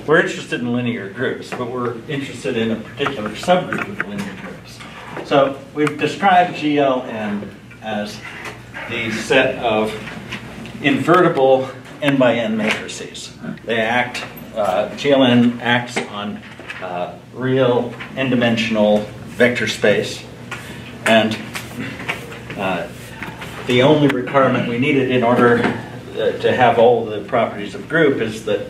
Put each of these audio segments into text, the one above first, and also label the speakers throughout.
Speaker 1: we're interested in linear groups, but we're interested in a particular subgroup of linear groups. So we've described GLN as the set of invertible n by n matrices. They act, GLN acts on real n-dimensional vector space, and the only requirement we needed in order to have all the properties of group is that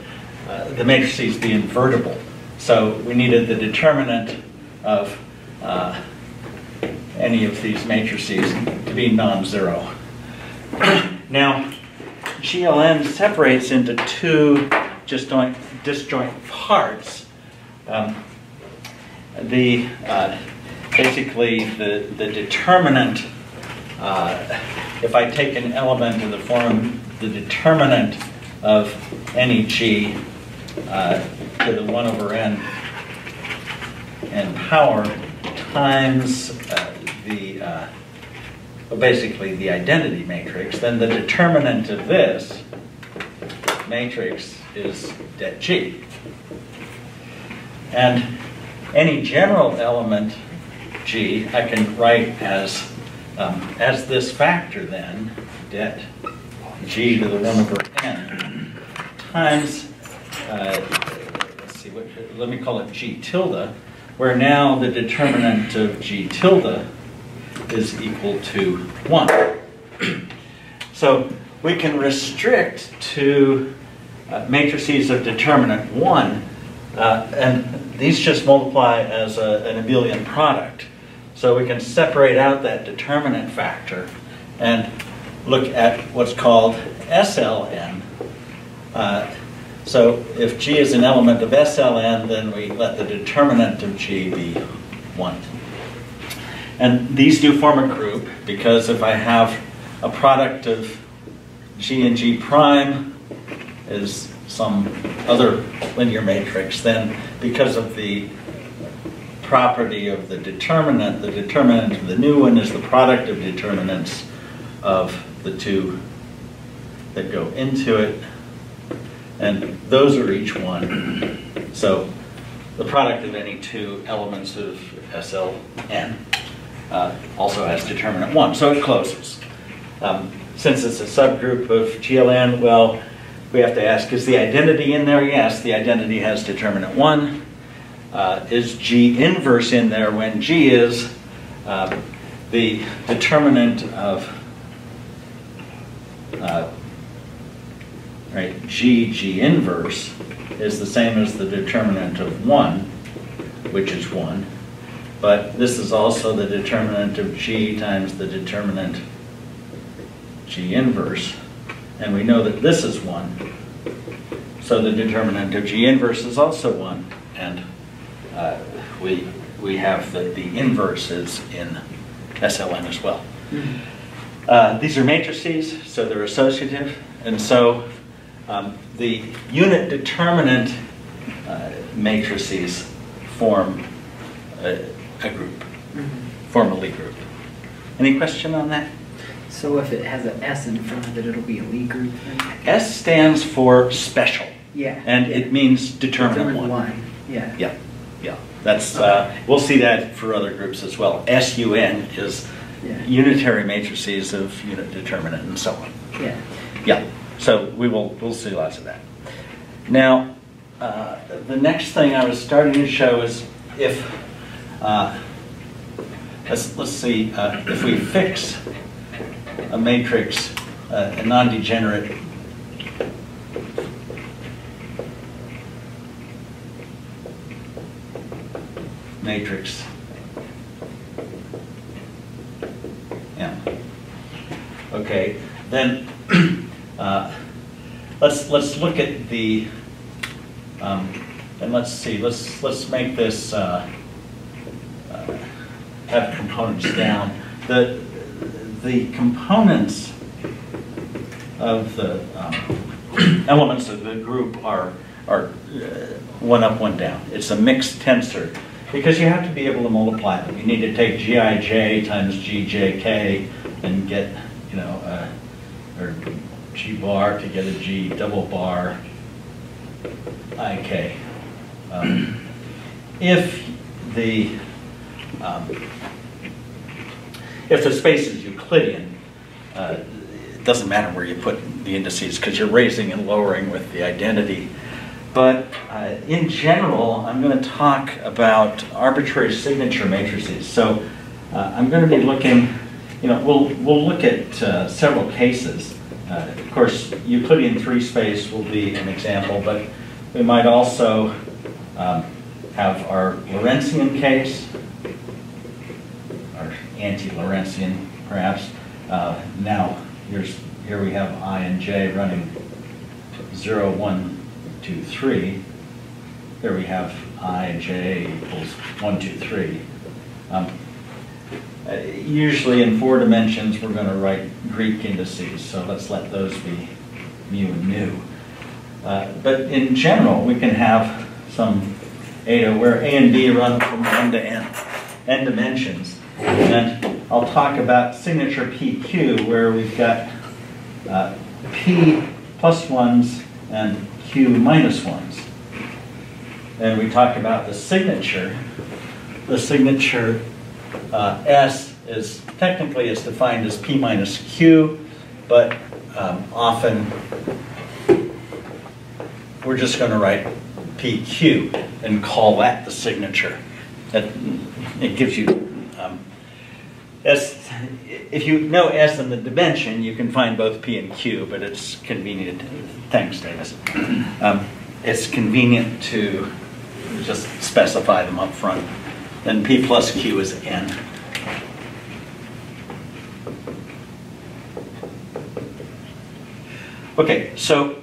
Speaker 1: the matrices be invertible. So we needed the determinant of any of these matrices to be non-zero. Now, GLN separates into two disjoint parts. Basically, the determinant, if I take an element in the form, the determinant of any G to the 1 over n power times basically the identity matrix, then the determinant of this matrix is det G. And any general element G I can write as this factor then, det G to the 1 over n times, let's see, let me call it G tilde, where now the determinant of G tilde is equal to 1. So we can restrict to matrices of determinant 1, and these just multiply as an abelian product. So we can separate out that determinant factor and look at what's called SLN. So if G is an element of SLN, then we let the determinant of G be 1. And these do form a group, because if I have a product of G and G prime is some other linear matrix, then because of the property of the determinant of the new one is the product of determinants of the two that go into it, and those are each one. So the product of any two elements of SLN also has determinant 1, so it closes. Since it's a subgroup of GLN, well, we have to ask, is the identity in there? Yes, the identity has determinant 1. Is G inverse in there? When G is, the determinant of G inverse is the same as the determinant of 1, which is 1. But this is also the determinant of G times the determinant G inverse. And we know that this is 1. So the determinant of G inverse is also 1. And we have that the inverse is in SLN as well. These are matrices, so they're associative. And so the unit determinant matrices form a group, form a Lie group. Any question on that?
Speaker 2: So if it has an S in front of it, it'll be a Lie group then?
Speaker 1: S stands for special.
Speaker 2: Yeah.
Speaker 1: And it means determinant 1.
Speaker 2: Yeah.
Speaker 1: Yeah. Yeah. That's we'll see that for other groups as well. SUN is unitary matrices of unit determinant and so on.
Speaker 2: Yeah.
Speaker 1: Yeah. So we'll see lots of that. Now, the next thing I was starting to show is if let's see if we fix a matrix, a non-degenerate matrix M. Okay, then let's look at the and let's see. Let's make this have components down. The components of the elements of the group are one up, one down. It's a mixed tensor because you have to be able to multiply them. You need to take Gij times Gjk and get, you know, or G bar to get a G double bar ik. If the space is Euclidean, it doesn't matter where you put the indices because you're raising and lowering with the identity. But in general, I'm going to talk about arbitrary signature matrices. So I'm going to be looking, we'll look at several cases. Of course, Euclidean 3 space will be an example, but we might also have our Lorentzian case, or anti-Lorentzian perhaps. Now, here we have I and j running 0, 1, 2, 3. Here we have I and j equals 1, 2, 3. Usually in 4 dimensions, we're going to write Greek indices, so let's let those be mu and nu. But in general, we can have some eta where a and b run from 1 to n dimensions. And I'll talk about signature PQ, where we've got p plus 1s and q minus 1s. And we talk about the signature. The signature S is technically is defined as P minus Q, but often we're just going to write PQ and call that the signature. It gives you S. If you know S in the dimension, you can find both P and Q, but it's convenient. Thanks, Davis. It's convenient to just specify them up front. Then P plus Q is N. Okay, so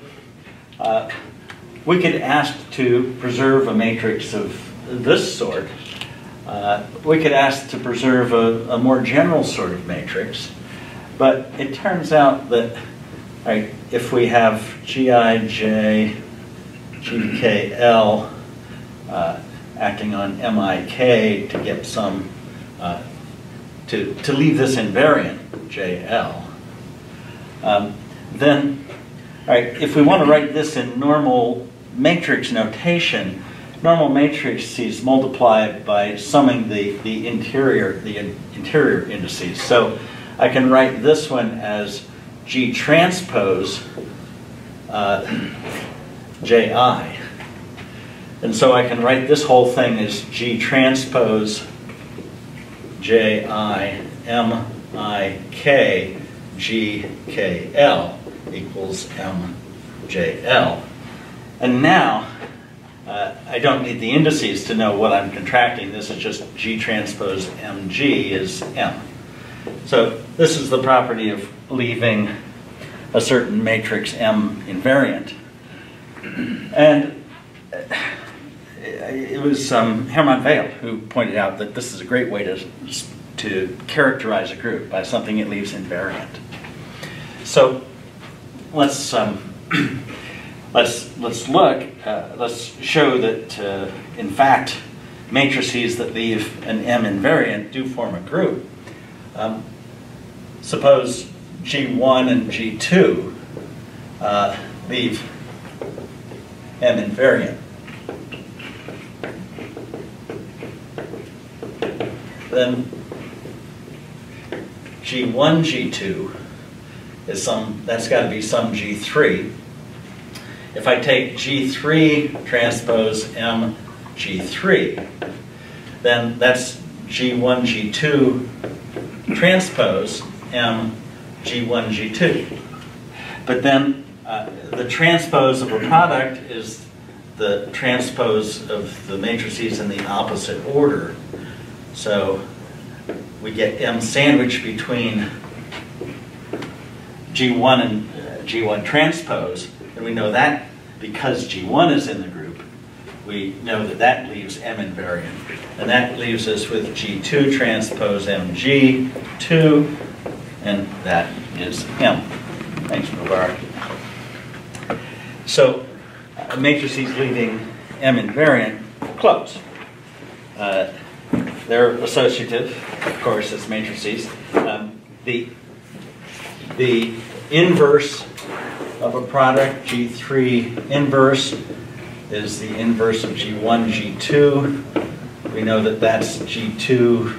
Speaker 1: we could ask to preserve a matrix of this sort. We could ask to preserve a more general sort of matrix, but it turns out that if we have Gij, Gkl acting on Mik to get some, to leave this invariant, Jl, then, if we want to write this in normal matrix notation, normal matrices multiply by summing the interior indices. So I can write this one as G transpose Ji. And so I can write this whole thing as G transpose Ji Mik Gkl equals Mjl. And now, I don't need the indices to know what I'm contracting. This is just G transpose Mg is M. So this is the property of leaving a certain matrix M invariant. And it was Hermann Weyl who pointed out that this is a great way to characterize a group by something it leaves invariant. So let's look. Let's show that in fact matrices that leave an M invariant do form a group. Suppose G1 and G2 leave M invariant. Then G1, G2 is that's got to be some G3. If I take G3 transpose M G3, then that's G1, G2 transpose M G1, G2. But then the transpose of a product is the transpose of the matrices in the opposite order. So we get M sandwiched between G1 and G1 transpose, and we know that because G1 is in the group, we know that that leaves M invariant. And that leaves us with G2 transpose MG2, and that is M. Thanks, Mubarak. So matrices leaving M invariant close. They're associative, of course, as matrices. The inverse of a product, G3 inverse, is the inverse of G1, G2. We know that that's G2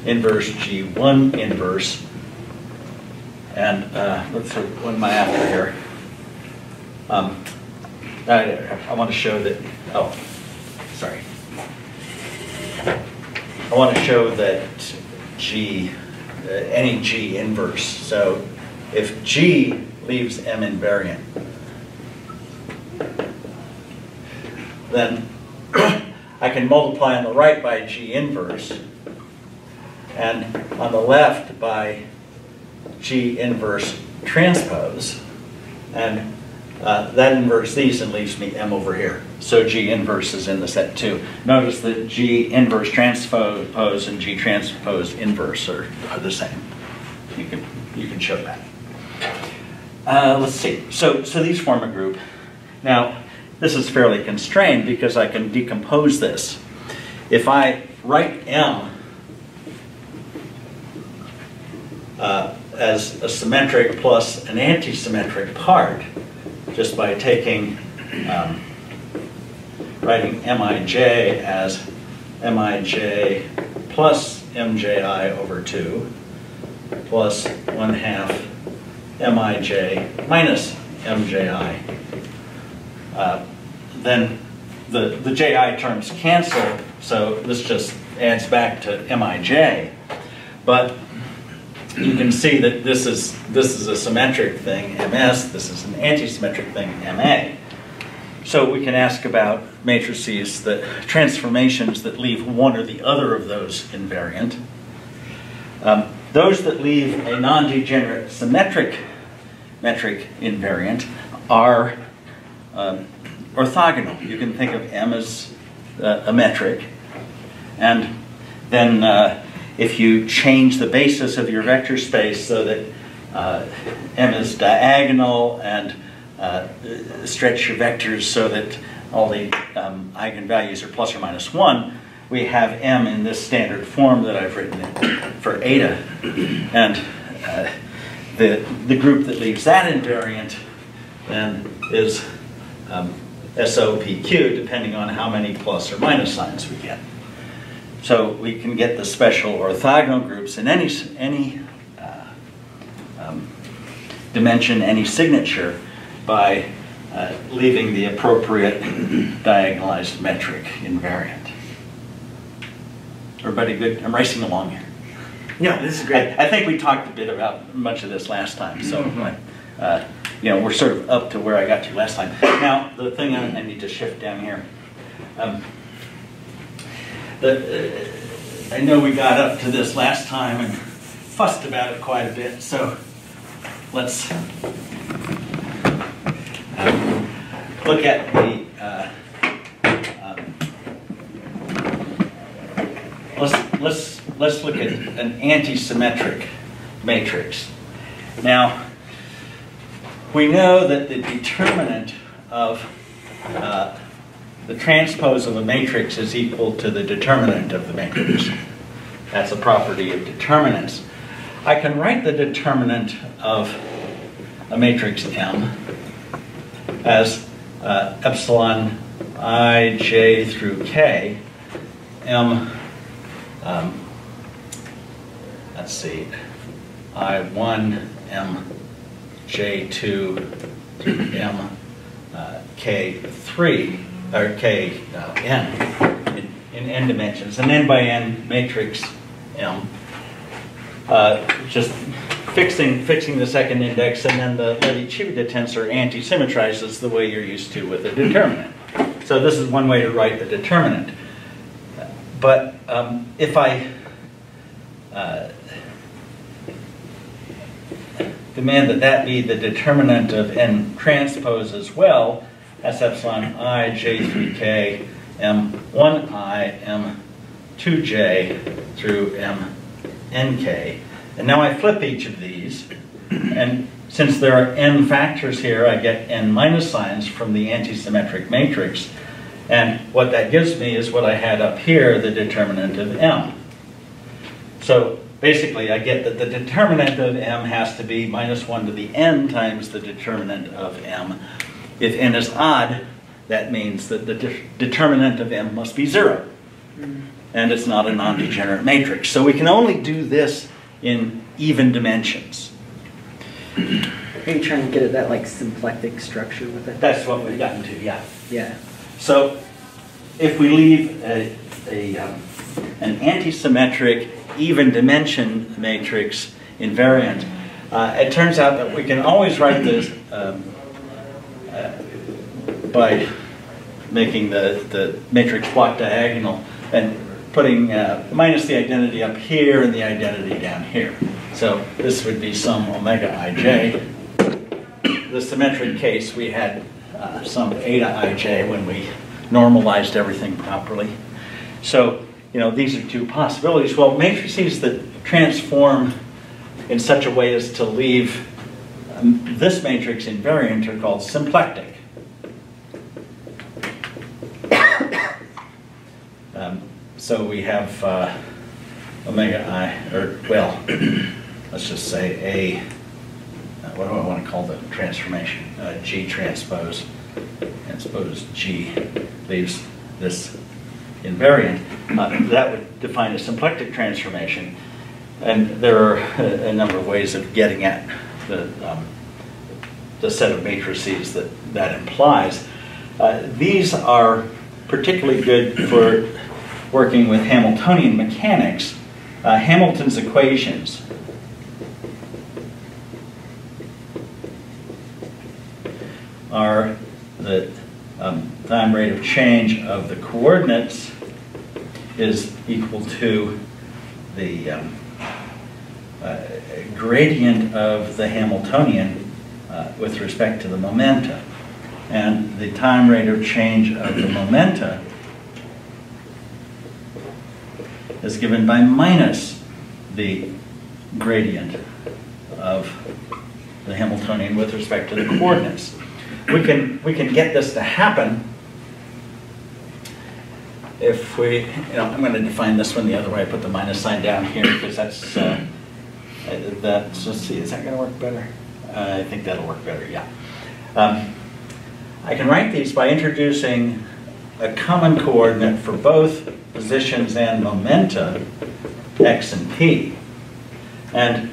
Speaker 1: inverse, G1 inverse. And let's see, what am I after here? I want to show that, oh, sorry. I want to show that G, any G inverse. So if G leaves M invariant, then I can multiply on the right by G inverse and on the left by G inverse transpose, and that inverts these and leaves me M over here. So G inverse is in the set too. Notice that G inverse transpose and G transpose inverse are the same. You can show that. Let's see. So these form a group. Now this is fairly constrained because I can decompose this. If I write M as a symmetric plus an antisymmetric part, just by taking, writing Mij as Mij plus Mji over 2 plus 1/2 Mij minus Mji. Then the Ji terms cancel, so this just adds back to Mij. But you can see that this is a symmetric thing, Ms, this is an antisymmetric thing, Ma. So we can ask about matrices, transformations that leave one or the other of those invariant. Those that leave a non-degenerate symmetric metric invariant are orthogonal. You can think of M as a metric, and then if you change the basis of your vector space so that M is diagonal and stretch your vectors so that all the eigenvalues are plus or minus 1, we have M in this standard form that I've written for eta. And the group that leaves that invariant then is SOPQ, depending on how many plus or minus signs we get. So we can get the special orthogonal groups in any dimension, any signature, by leaving the appropriate diagonalized metric invariant. Everybody good? I'm racing along here.
Speaker 2: Yeah, this is great.
Speaker 1: I think we talked a bit about much of this last time, so you know, we're sort of up to where I got to last time. Now, the thing I need to shift down here. I know we got up to this last time and fussed about it quite a bit, so let's look at the let's look at an antisymmetric matrix. Now, we know that the determinant of the transpose of a matrix is equal to the determinant of the matrix. That's a property of determinants. I can write the determinant of a matrix M as epsilon I, j through k, M, let's see, I1, M, j2 through M, k3, or k n in n dimensions, and n by n matrix M. Just fixing the second index, and then the Levi-Civita tensor anti-symmetrizes the way you're used to with a determinant. So this is one way to write the determinant. But if I demand that that be the determinant of n transpose as well, that's epsilon I, j through k, m1i, m2j through mnk. And now I flip each of these, and since there are n factors here, I get n minus signs from the antisymmetric matrix. And what that gives me is what I had up here, the determinant of M. So basically, I get that the determinant of M has to be minus 1 to the n times the determinant of M. If n is odd, that means that the determinant of M must be 0. And it's not a non-degenerate matrix. So we can only do this in even dimensions.
Speaker 2: Are you trying to get at that like symplectic structure with it?
Speaker 1: That's what we've gotten to, yeah.
Speaker 2: Yeah.
Speaker 1: So if we leave an antisymmetric even dimension matrix invariant, it turns out that we can always write this by making the matrix block diagonal and putting minus the identity up here and the identity down here. So this would be some omega ij. The symmetric case, we had some eta ij when we normalized everything properly. So, you know, these are two possibilities. Well, matrices that transform in such a way as to leave this matrix invariant are called symplectic. So we have omega I, or well, let's just say A, what do I want to call the transformation? G transpose G leaves this invariant. That would define a symplectic transformation. And there are a number of ways of getting at the set of matrices that implies. These are particularly good for working with Hamiltonian mechanics. Hamilton's equations are the time rate of change of the coordinates is equal to the gradient of the Hamiltonian with respect to the momenta. And the time rate of change of the momenta is given by minus the gradient of the Hamiltonian with respect to the coordinates. We can get this to happen if we, I'm going to define this one the other way. I put the minus sign down here because that's, let's see, is that going to work better? I think that'll work better, yeah. I can write these by introducing a common coordinate for both positions and momenta, x and p. And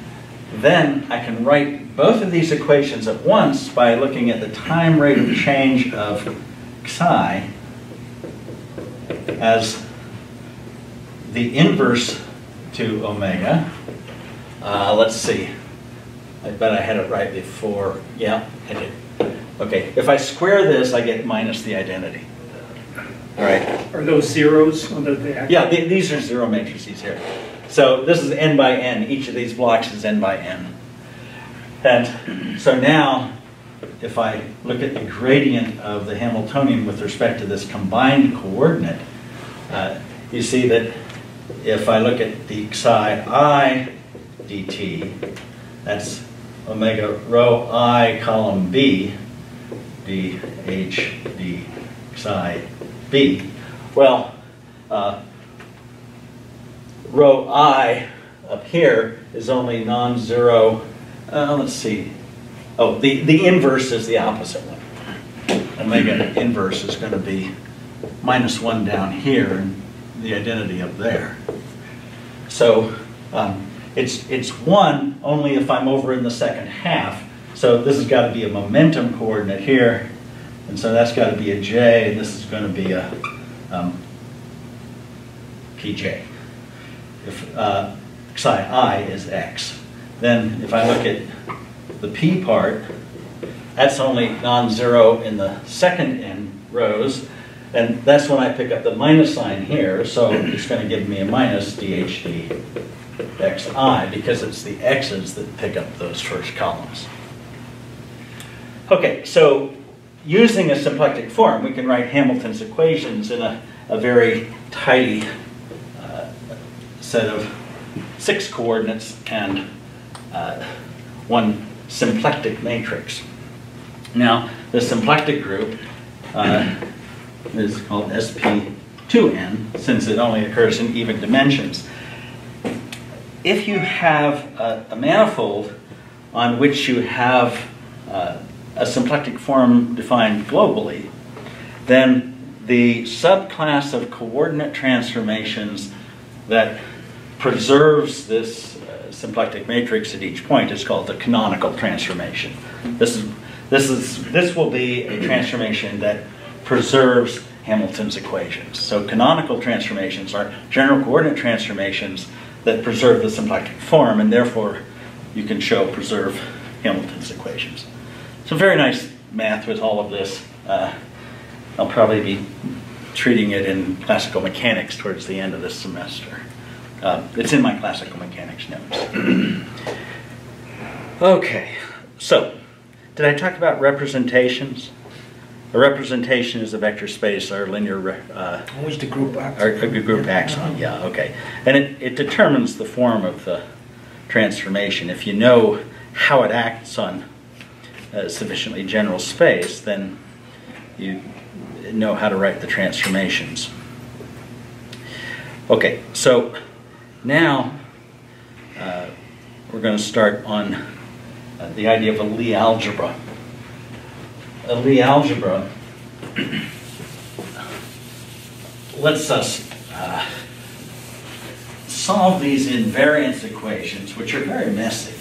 Speaker 1: then I can write both of these equations at once by looking at the time rate of change of psi as the inverse to omega. Let's see. I bet I had it right before. Yeah, I did. Okay, if I square this, I get minus the identity. All right.
Speaker 3: Are those zeros on the back?
Speaker 1: Yeah, these are zero matrices here. So this is n by n. Each of these blocks is n by n. And so now, if I look at the gradient of the Hamiltonian with respect to this combined coordinate, you see that if I look at the psi I dt, that's omega rho I column b dh d psi b. Well, rho I up here is only non-zero. Let's see. Oh, the inverse is the opposite one. Omega inverse is going to be minus 1 down here and the identity up there. So it's 1 only if I'm over in the second half. So this has got to be a momentum coordinate here. And so that's got to be a j, and this is going to be a pj. If psi I is x. Then if I look at the p part, that's only non-zero in the second n rows. And that's when I pick up the minus sign here. So it's going to give me a minus dHd xi because it's the x's that pick up those first columns. Okay, so using a symplectic form, we can write Hamilton's equations in a very tidy set of 6 coordinates and one symplectic matrix. Now, the symplectic group is called SP2n since it only occurs in even dimensions. If you have a manifold on which you have a symplectic form defined globally, then the subclass of coordinate transformations that preserves this symplectic matrix at each point is called the canonical transformation. This will be a transformation that preserves Hamilton's equations. So canonical transformations are general coordinate transformations that preserve the symplectic form, and therefore you can preserve Hamilton's equations. So very nice math with all of this. I'll probably be treating it in classical mechanics towards the end of this semester. It's in my classical mechanics notes. Okay, so did I talk about representations? A representation is a vector space or linear
Speaker 3: What's the group axon?
Speaker 1: or a group axon, yeah, okay. And it determines the form of the transformation. If you know how it acts on a sufficiently general space, then you know how to write the transformations. Okay, so now we're going to start on the idea of a Lie algebra. A Lie algebra lets us solve these invariance equations, which are very messy.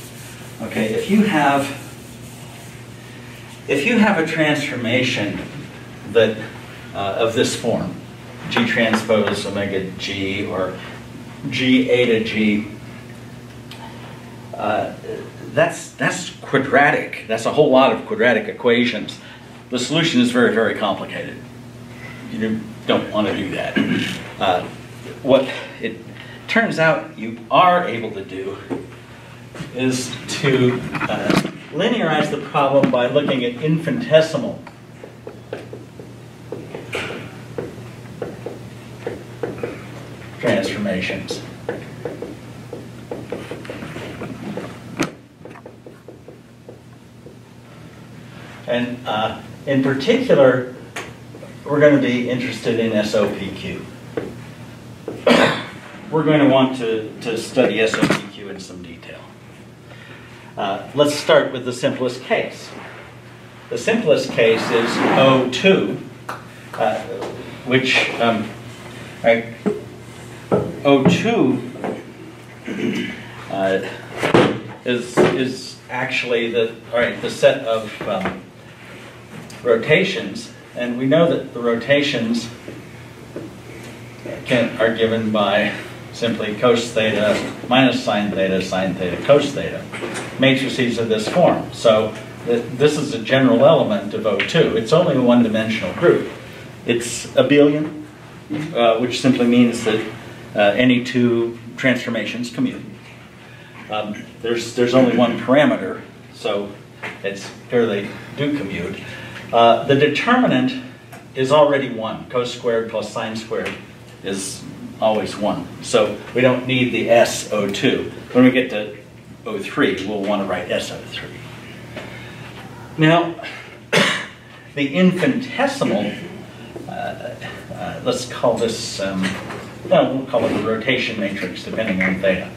Speaker 1: Okay, if you have a transformation that of this form, G transpose omega G or G eta G, that's quadratic. That's a whole lot of quadratic equations. The solution is very, very complicated. You don't want to do that. What it turns out you are able to do is to linearize the problem by looking at infinitesimal transformations. And in particular, we're going to be interested in SOPQ. We're going to want to study SOPQ in some detail. Let's start with the simplest case. The simplest case is O2, which O2 is actually the set of rotations, and we know that the rotations are given by simply cos theta minus sine theta, cos theta, matrices of this form. So this is a general element of O2. It's only a one-dimensional group. It's abelian, which simply means that any two transformations commute. There's only one parameter, so it's clear they do commute. The determinant is already 1. Cos squared plus sine squared is always 1. So we don't need the SO2. When we get to O3, we'll want to write SO3. Now, the infinitesimal, let's call this, we'll call it a rotation matrix depending on theta.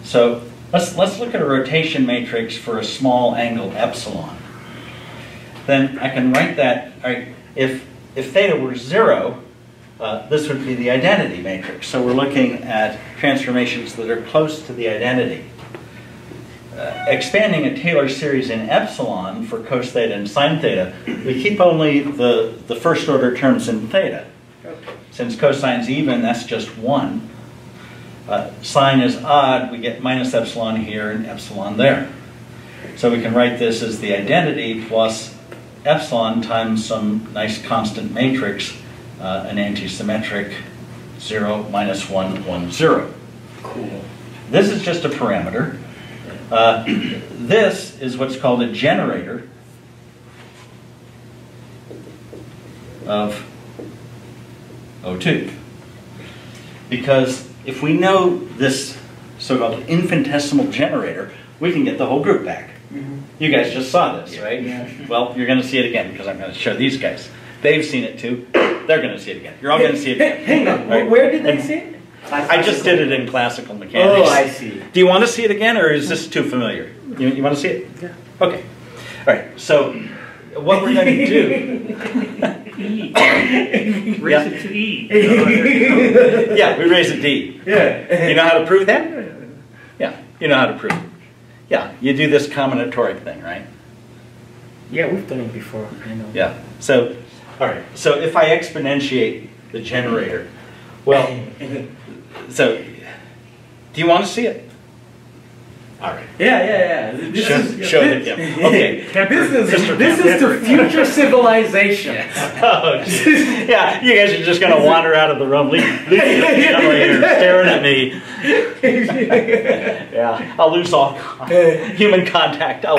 Speaker 1: So let's look at a rotation matrix for a small angle epsilon. Then I can write that, all right, if theta were 0, this would be the identity matrix. So we're looking at transformations that are close to the identity. Expanding a Taylor series in epsilon for cos theta and sine theta, we keep only the first order terms in theta. Since cosine's even, that's just 1. Sine is odd, we get minus epsilon here and epsilon there. So we can write this as the identity plus epsilon times some nice constant matrix, an antisymmetric 0, minus 1, 1, 0.
Speaker 2: Cool.
Speaker 1: This is just a parameter. This is what's called a generator of O2. Because if we know this so-called infinitesimal generator, we can get the whole group back. Mm-hmm. You guys just saw this, right? Yeah. Well, you're going to see it again because I'm going to show these guys. They've seen it too. They're going to see it again. You're all going to see it again.
Speaker 2: Hang on. Right? Where did they see it?
Speaker 1: I just did it in classical mechanics.
Speaker 2: Oh, I see.
Speaker 1: Do you want to see it again, or is this too familiar? You want to see it?
Speaker 2: Yeah.
Speaker 1: Okay. All right. So what we're going to do...
Speaker 4: E. Raise it to E.
Speaker 1: Yeah, we raise a D.
Speaker 3: Yeah.
Speaker 1: You know how to prove that? Yeah, you know how to prove it. Yeah, you do this combinatoric thing, right?
Speaker 3: Yeah, we've done it before. I know.
Speaker 1: Yeah. So, all right. So if I exponentiate the generator, well, so do you want to see it? All right.
Speaker 3: Yeah. This
Speaker 1: Show the gift. Okay.
Speaker 3: This is the future civilization.
Speaker 1: Oh, geez. Yeah, you guys are just going to wander out of the room, leave the generator staring at me. Yeah, I'll lose all human contact. I'll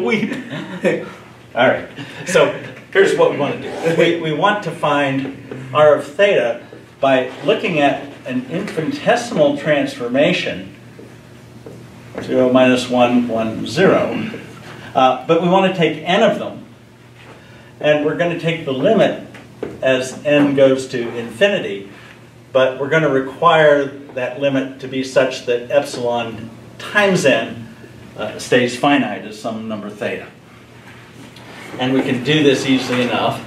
Speaker 1: weep. All right. So here's what we want to do. We want to find R of theta by looking at an infinitesimal transformation. 0, minus 1, 1, 0. But we want to take n of them. And we're going to take the limit as n goes to infinity. But we're going to require that limit to be such that epsilon times n stays finite as some number theta. And we can do this easily enough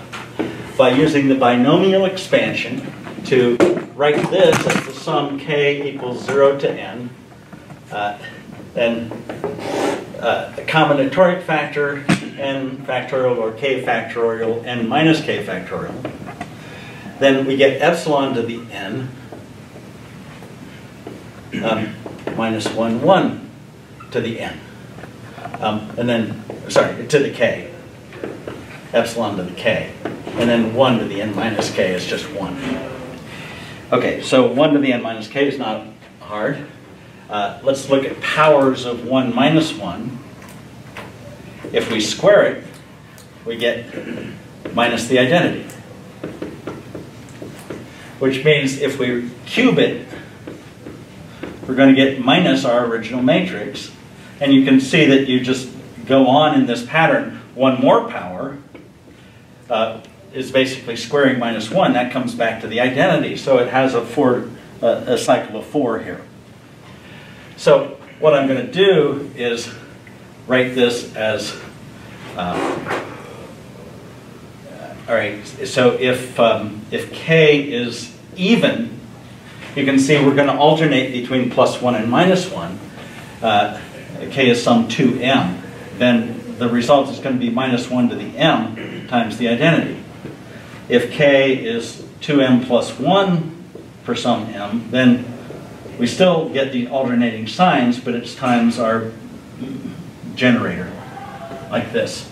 Speaker 1: by using the binomial expansion to write this as the sum k equals 0 to n. Then a combinatoric factor, n factorial or k factorial, n minus k factorial. Then we get epsilon to the n minus 1, 1 to the n. And then, sorry, to the k. Epsilon to the k. And then 1 to the n minus k is just 1. Okay, so 1 to the n minus k is not hard. Let's look at powers of 1 minus 1. If we square it, we get minus the identity. Which means if we cube it, we're going to get minus our original matrix. And you can see that you just go on in this pattern. One more power is basically squaring minus 1. That comes back to the identity. So it has a cycle of 4 here. So what I'm going to do is write this as, all right, so if k is even, you can see we're going to alternate between plus 1 and minus 1. K is some 2m. Then the result is going to be minus 1 to the m times the identity. If k is 2m plus 1 for some m, then we still get the alternating signs, but it's times our generator, like this.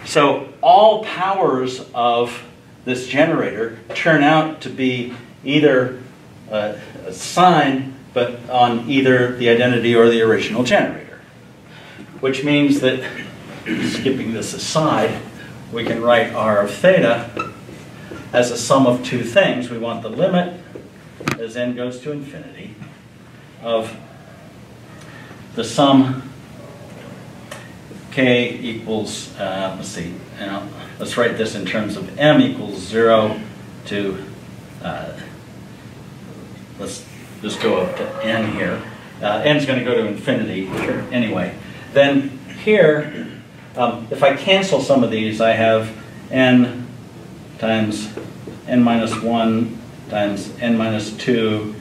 Speaker 1: So all powers of this generator turn out to be either a sign, but on either the identity or the original generator. Which means that, skipping this aside, we can write R of theta as a sum of two things. We want the limit as n goes to infinity of the sum k equals, let's see, let's write this in terms of m equals 0 to, let's just go up to n here. N's going to go to infinity anyway. Then here, if I cancel some of these, I have n times n minus 1 times n minus 2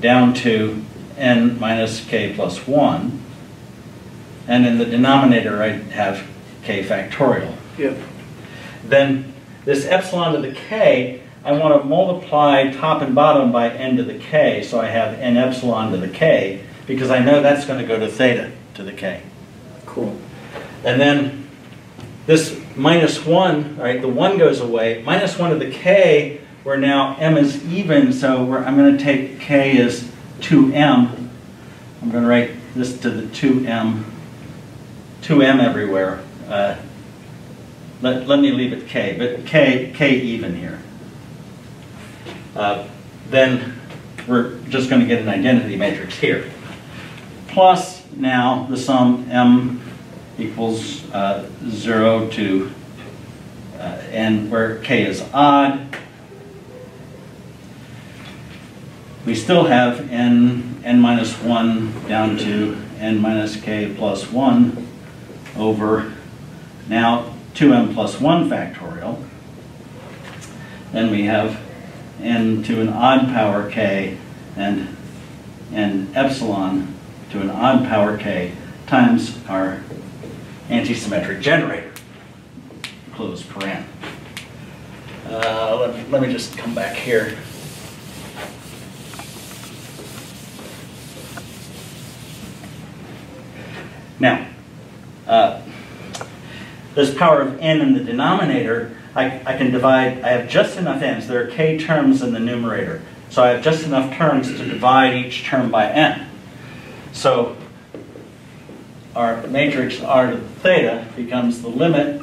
Speaker 1: down to n minus k plus 1. And in the denominator, I have k factorial.
Speaker 3: Yep.
Speaker 1: Then this epsilon to the k, I want to multiply top and bottom by n to the k, so I have n epsilon to the k, because I know that's going to go to theta to the k.
Speaker 3: Cool.
Speaker 1: And then this minus 1, all right, the 1 goes away. Minus 1 to the k, where now m is even, so I'm going to take k as 2m. I'm going to write this to the 2m everywhere. Let me leave it k, but k even here. Then we're just going to get an identity matrix here. Plus now the sum m equals 0 to n, where k is odd. We still have n minus 1 down to n minus k plus 1 over now 2m plus 1 factorial. Then we have n to an odd power k and epsilon to an odd power k times our antisymmetric generator, close paren. Let me just come back here. Now, this power of n in the denominator, I can divide, I have just enough n's. There are k terms in the numerator. So I have just enough terms to divide each term by n. So our matrix R to the theta becomes the limit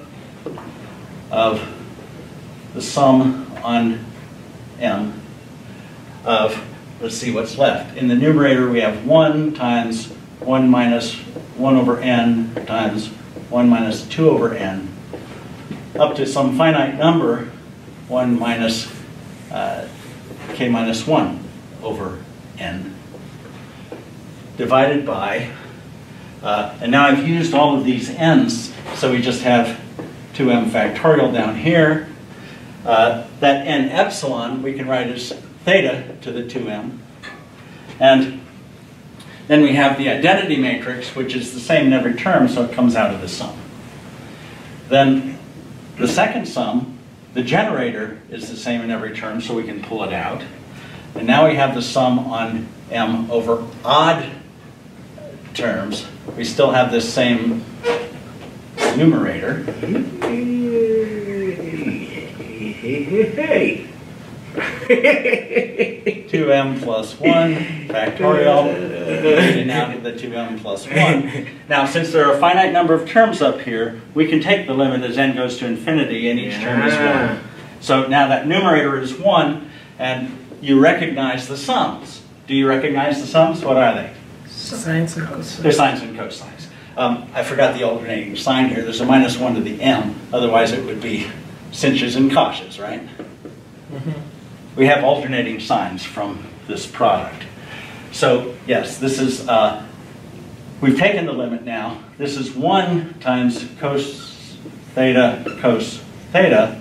Speaker 1: of the sum on m of, let's see what's left. In the numerator we have 1 times 1 minus 1 over n times 1 minus 2 over n up to some finite number, 1 minus k minus 1 over n, divided by, and now I've used all of these n's, so we just have 2m factorial down here. That n epsilon we can write as theta to the 2m. And then we have the identity matrix, which is the same in every term, so it comes out of the sum. Then the second sum, the generator, is the same in every term, so we can pull it out. And now we have the sum on m over odd terms. We still have this same numerator. 2m plus 1 factorial, and now to the 2m plus 1. Now, since there are a finite number of terms up here, we can take the limit as n goes to infinity, and each term is 1. So now that numerator is 1, and you recognize the sums. Do you recognize the sums? What are they?
Speaker 3: Sines and cosines.
Speaker 1: They're sines and cosines. I forgot the alternating sign here. There's a minus 1 to the m. Otherwise, it would be sinches and coshes, right?
Speaker 3: Mm-hmm.
Speaker 1: We have alternating signs from this product. So yes, this is, we've taken the limit now. This is 1 times cos theta,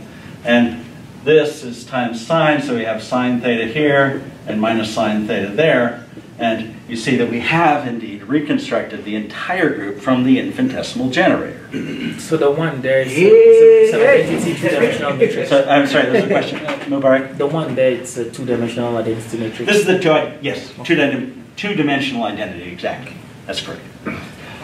Speaker 1: and this is times sine, so we have sine theta here and minus sine theta there. And you see that we have indeed reconstructed the entire group from the infinitesimal generator.
Speaker 3: So the one there is identity two-dimensional matrix.
Speaker 1: So, I'm sorry, there's a question, Mubarak?
Speaker 3: The one there, it's a two-dimensional identity matrix.
Speaker 1: This is the two-dimensional identity, exactly. That's correct.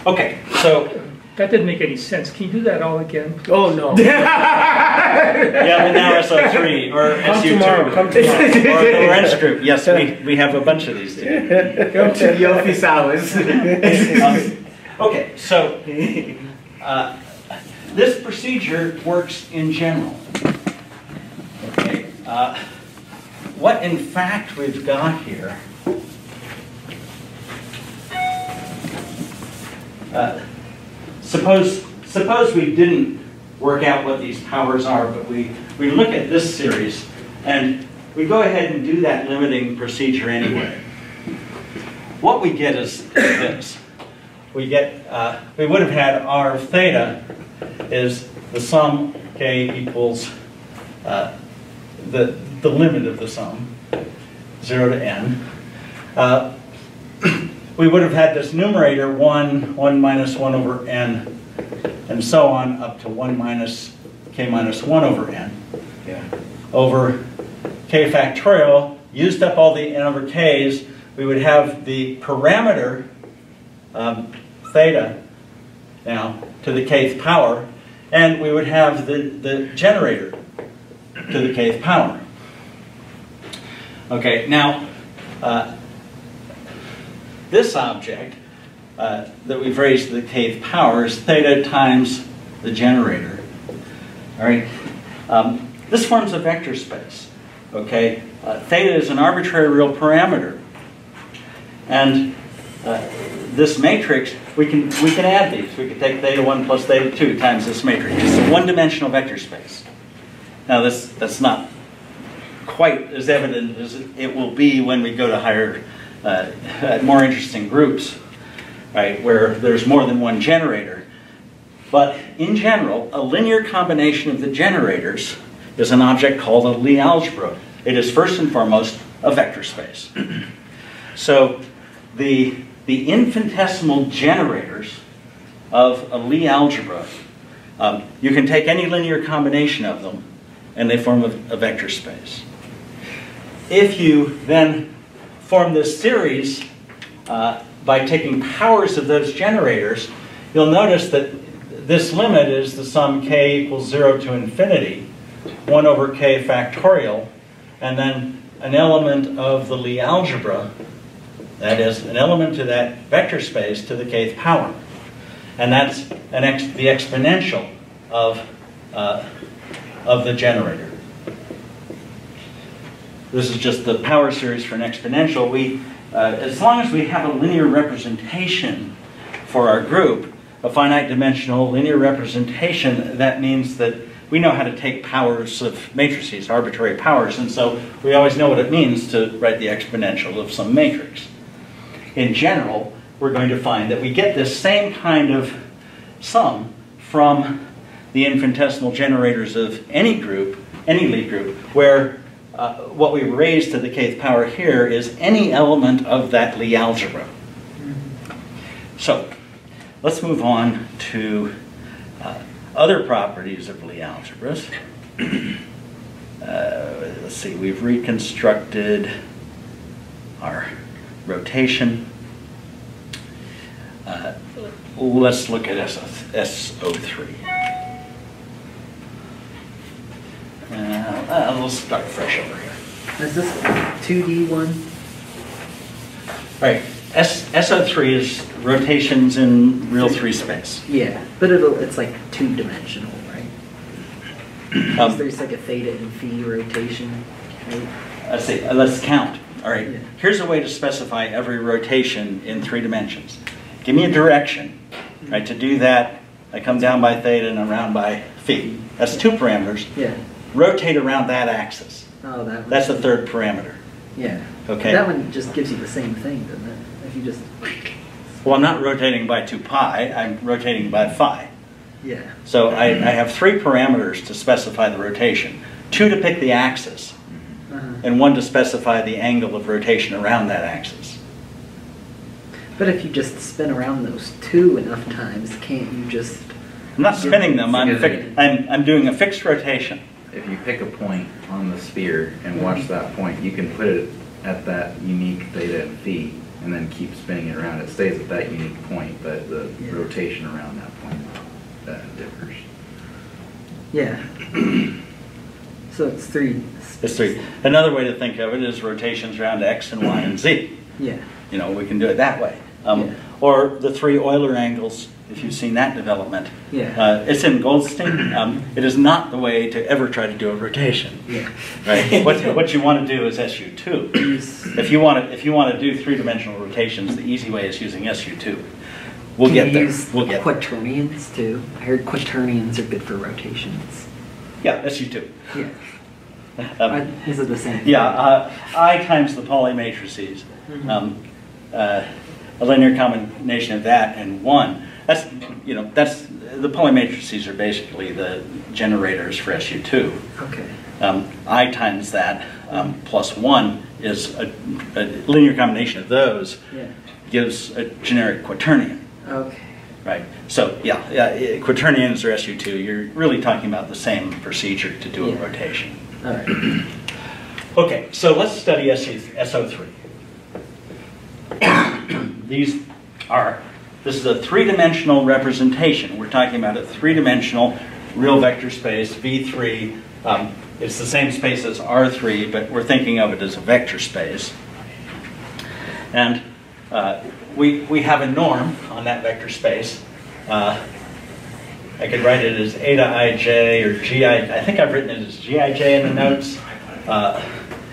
Speaker 1: Okay, so
Speaker 4: That didn't make any sense. Can you do that all again?
Speaker 3: Oh no.
Speaker 1: yeah, but now SO3 or
Speaker 3: Come
Speaker 1: SU2
Speaker 3: tomorrow. Come tomorrow.
Speaker 1: or N group. Yes, we have a bunch of these today.
Speaker 3: Come to the office hours.
Speaker 1: Okay, so this procedure works in general. Okay, what in fact we've got here. Suppose we didn't work out what these powers are, but we look at this series and we go ahead and do that limiting procedure anyway. What we get is this. We get, we would have had R of theta is the sum k equals the limit of the sum, 0 to n. We would have had this numerator 1 minus 1 over n, and so on up to 1 minus k minus 1 over n.
Speaker 3: Yeah.
Speaker 1: Over k factorial, used up all the n over k's, we would have the parameter theta now to the kth power, and we would have the generator to the kth power. Okay, now this object that we've raised to the kth power is theta times the generator. All right, this forms a vector space. Okay, theta is an arbitrary real parameter, and this matrix we can add these. We can take theta 1 plus theta 2 times this matrix. It's a one-dimensional vector space. Now that's not quite as evident as it will be when we go to higher, more interesting groups, right, where there's more than one generator. But in general, a linear combination of the generators is an object called a Lie algebra. It is first and foremost a vector space. So the infinitesimal generators of a Lie algebra, you can take any linear combination of them and they form a vector space. If you then form this series by taking powers of those generators, you'll notice that this limit is the sum k equals 0 to infinity, 1 over k factorial, and then an element of the Lie algebra, that is, an element to that vector space to the kth power. And that's the exponential of the generator. This is just the power series for an exponential. As long as we have a linear representation for our group, a finite dimensional linear representation, that means that we know how to take powers of matrices, arbitrary powers, and so we always know what it means to write the exponential of some matrix. In general, we're going to find that we get this same kind of sum from the infinitesimal generators of any group, any Lie group, where what we raise to the kth power here is any element of that Lie algebra. So let's move on to other properties of Lie algebras. Let's see, we've reconstructed our rotation. Let's look at SO3. We'll start fresh over here.
Speaker 2: Is this 2D one?
Speaker 1: Right. SO3 is rotations in real 3 space.
Speaker 2: Yeah, but it's like 2-dimensional, right? There's like a theta and phi rotation, right?
Speaker 1: Let's see. Let's count. All right.
Speaker 2: Yeah.
Speaker 1: Here's a way to specify every rotation in 3 dimensions. Give me a direction. Right. To do that, I come down by theta and around by phi. That's 2 parameters.
Speaker 2: Yeah.
Speaker 1: Rotate around that axis.
Speaker 2: Oh, that one.
Speaker 1: That's the 3rd parameter.
Speaker 2: Yeah.
Speaker 1: Okay.
Speaker 2: That one just gives you the same thing, doesn't it? If you just.
Speaker 1: Well, I'm not rotating by 2 pi. I'm rotating by phi.
Speaker 2: Yeah.
Speaker 1: So I have 3 parameters to specify the rotation. 2 to pick the axis, and 1 to specify the angle of rotation around that axis.
Speaker 2: But if you just spin around those 2 enough times, can't you just?
Speaker 1: I'm not spinning them. I'm doing a fixed rotation.
Speaker 5: If you pick a point on the sphere and watch that point, you can put it at that unique theta and phi, and then keep spinning it around. It stays at that unique point, but the rotation around that point differs.
Speaker 2: Yeah. So it's 3.
Speaker 1: It's 3. Another way to think of it is rotations around x and y and z.
Speaker 2: Yeah.
Speaker 1: You know, we can do it that way.
Speaker 2: Yeah.
Speaker 1: Or the 3 Euler angles, if you've seen that development.
Speaker 2: Yeah.
Speaker 1: It's in Goldstein. It is not the way to ever try to do a rotation.
Speaker 2: Yeah.
Speaker 1: Right. What you want to do is SU2. If you want to do 3-dimensional rotations, the easy way is using SU2. We'll get there. We'll get there.
Speaker 2: Quaternions too. I heard quaternions are good for rotations.
Speaker 1: Yeah, SU2.
Speaker 2: Yeah. Is it the same?
Speaker 1: Yeah. I times the Pauli matrices. A linear combination of that and 1. That's the Pauli matrices are basically the generators for SU2.
Speaker 2: Okay.
Speaker 1: I times that plus 1 is a linear combination of those.
Speaker 2: Yeah.
Speaker 1: Gives a generic quaternion.
Speaker 2: Okay.
Speaker 1: Right. So yeah, quaternions or SU2. You're really talking about the same procedure to do a rotation.
Speaker 2: All right.
Speaker 1: Okay. So let's study SO3. This is a 3-dimensional representation. We're talking about a 3-dimensional real vector space, V3. It's the same space as R3, but we're thinking of it as a vector space. And we have a norm on that vector space. I could write it as eta ij or gi. I think I've written it as gij in the notes.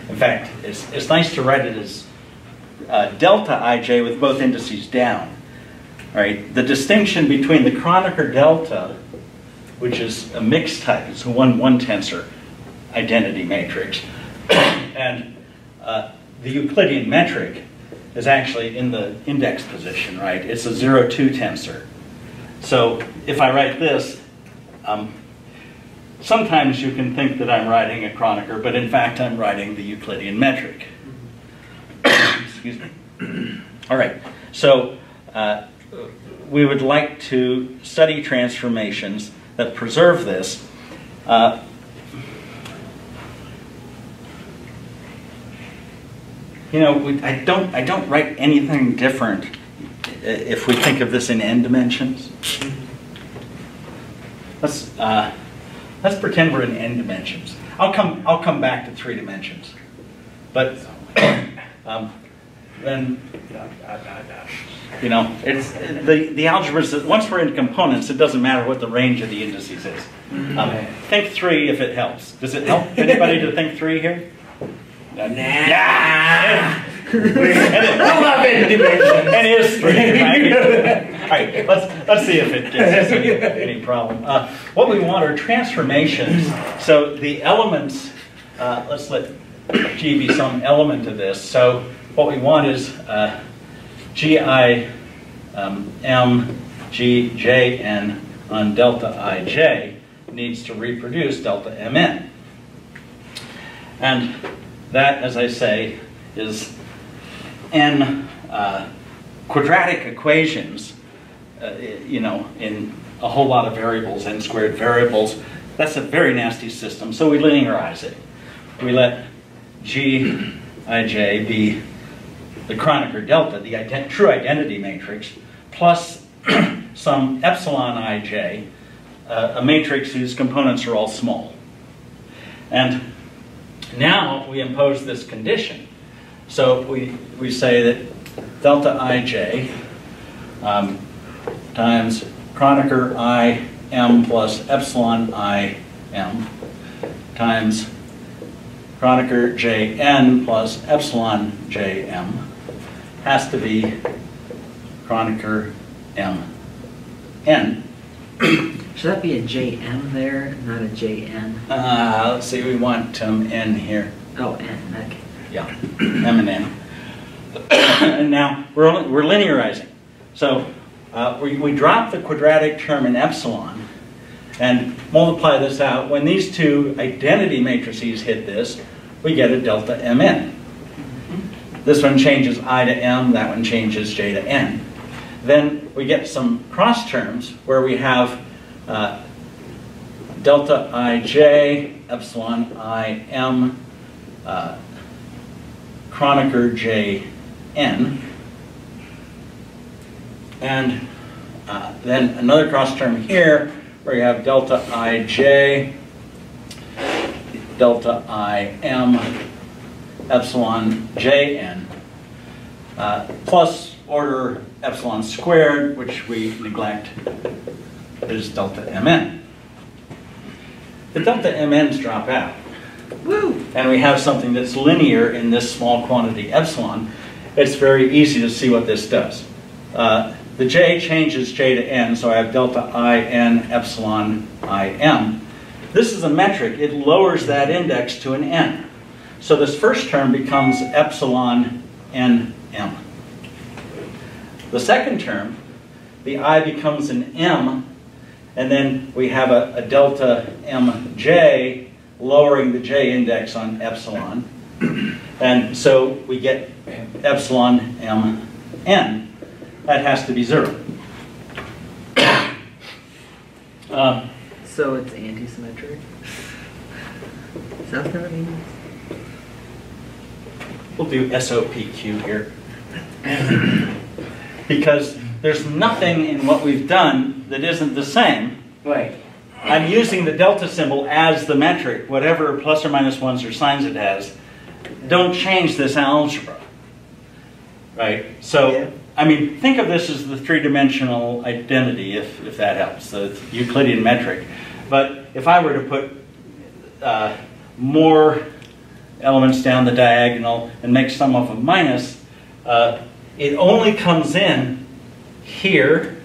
Speaker 1: In fact, it's nice to write it as delta ij with both indices down. All right. The distinction between the Kronecker delta, which is a mixed type, it's a 1-1 tensor identity matrix, and the Euclidean metric is actually in the index position, right? It's a 0-2 tensor. So if I write this, sometimes you can think that I'm writing a Kronecker, but in fact I'm writing the Euclidean metric. Excuse me. All right, so we would like to study transformations that preserve this. You know, I don't write anything different if we think of this in n dimensions. Let's pretend we're in n dimensions. I'll come back to 3 dimensions, but then you know, it's the algebras. Once we're in components, it doesn't matter what the range of the indices is. Think 3 if it helps. Does it help anybody to think 3 here? Nah. Yeah.
Speaker 3: I love n dimensions.
Speaker 1: And it is 3, right? All right, let's see if it gives us any problem. What we want are transformations. So the elements, let's let G be some element of this. So what we want is Gi m G J n on delta Ij needs to reproduce delta Mn. And that, as I say, is n quadratic equations, you know, in a whole lot of variables, n squared variables. That's a very nasty system, so we linearize it. We let Gij be the Kronecker delta, the true identity matrix, plus some epsilon ij, a matrix whose components are all small. And now we impose this condition. So we say that delta ij times Kronecker I m plus epsilon I m times Kronecker Jn plus epsilon Jm has to be Kronecker Mn.
Speaker 2: Should that be a JM there, not a JN?
Speaker 1: Let's see, we want n here.
Speaker 2: Oh, N, okay.
Speaker 1: Yeah, M and N. And now we're linearizing. So we drop the quadratic term in epsilon and multiply this out. When these two identity matrices hit this, we get a delta Mn. This one changes I to M, that one changes J to N. Then we get some cross terms where we have delta Ij, epsilon Im, Kronecker Jn, and then another cross term here where you have delta Ij, delta Im, epsilon Jn, plus order epsilon squared, which we neglect, is delta Mn. The delta Mn's drop out.
Speaker 2: Woo!
Speaker 1: And we have something that's linear in this small quantity epsilon. It's very easy to see what this does. The J changes J to N, so I have delta In epsilon Im. This is a metric. It lowers that index to an N. So this first term becomes epsilon Nm. The second term, the I becomes an M, and then we have a delta Mj lowering the J index on epsilon. And so we get epsilon Mn. That has to be 0.
Speaker 2: So it's anti-symmetric? Is that what that means?
Speaker 1: We'll do SOPQ here. Because there's nothing in what we've done that isn't the same.
Speaker 3: Right.
Speaker 1: I'm using the delta symbol as the metric, whatever plus or minus ones or signs it has. Don't change this algebra. Right? So,
Speaker 2: yeah.
Speaker 1: I mean, think of this as the 3-dimensional identity, if that helps, the Euclidean metric. But if I were to put more elements down the diagonal and make some of them minus, it only comes in here,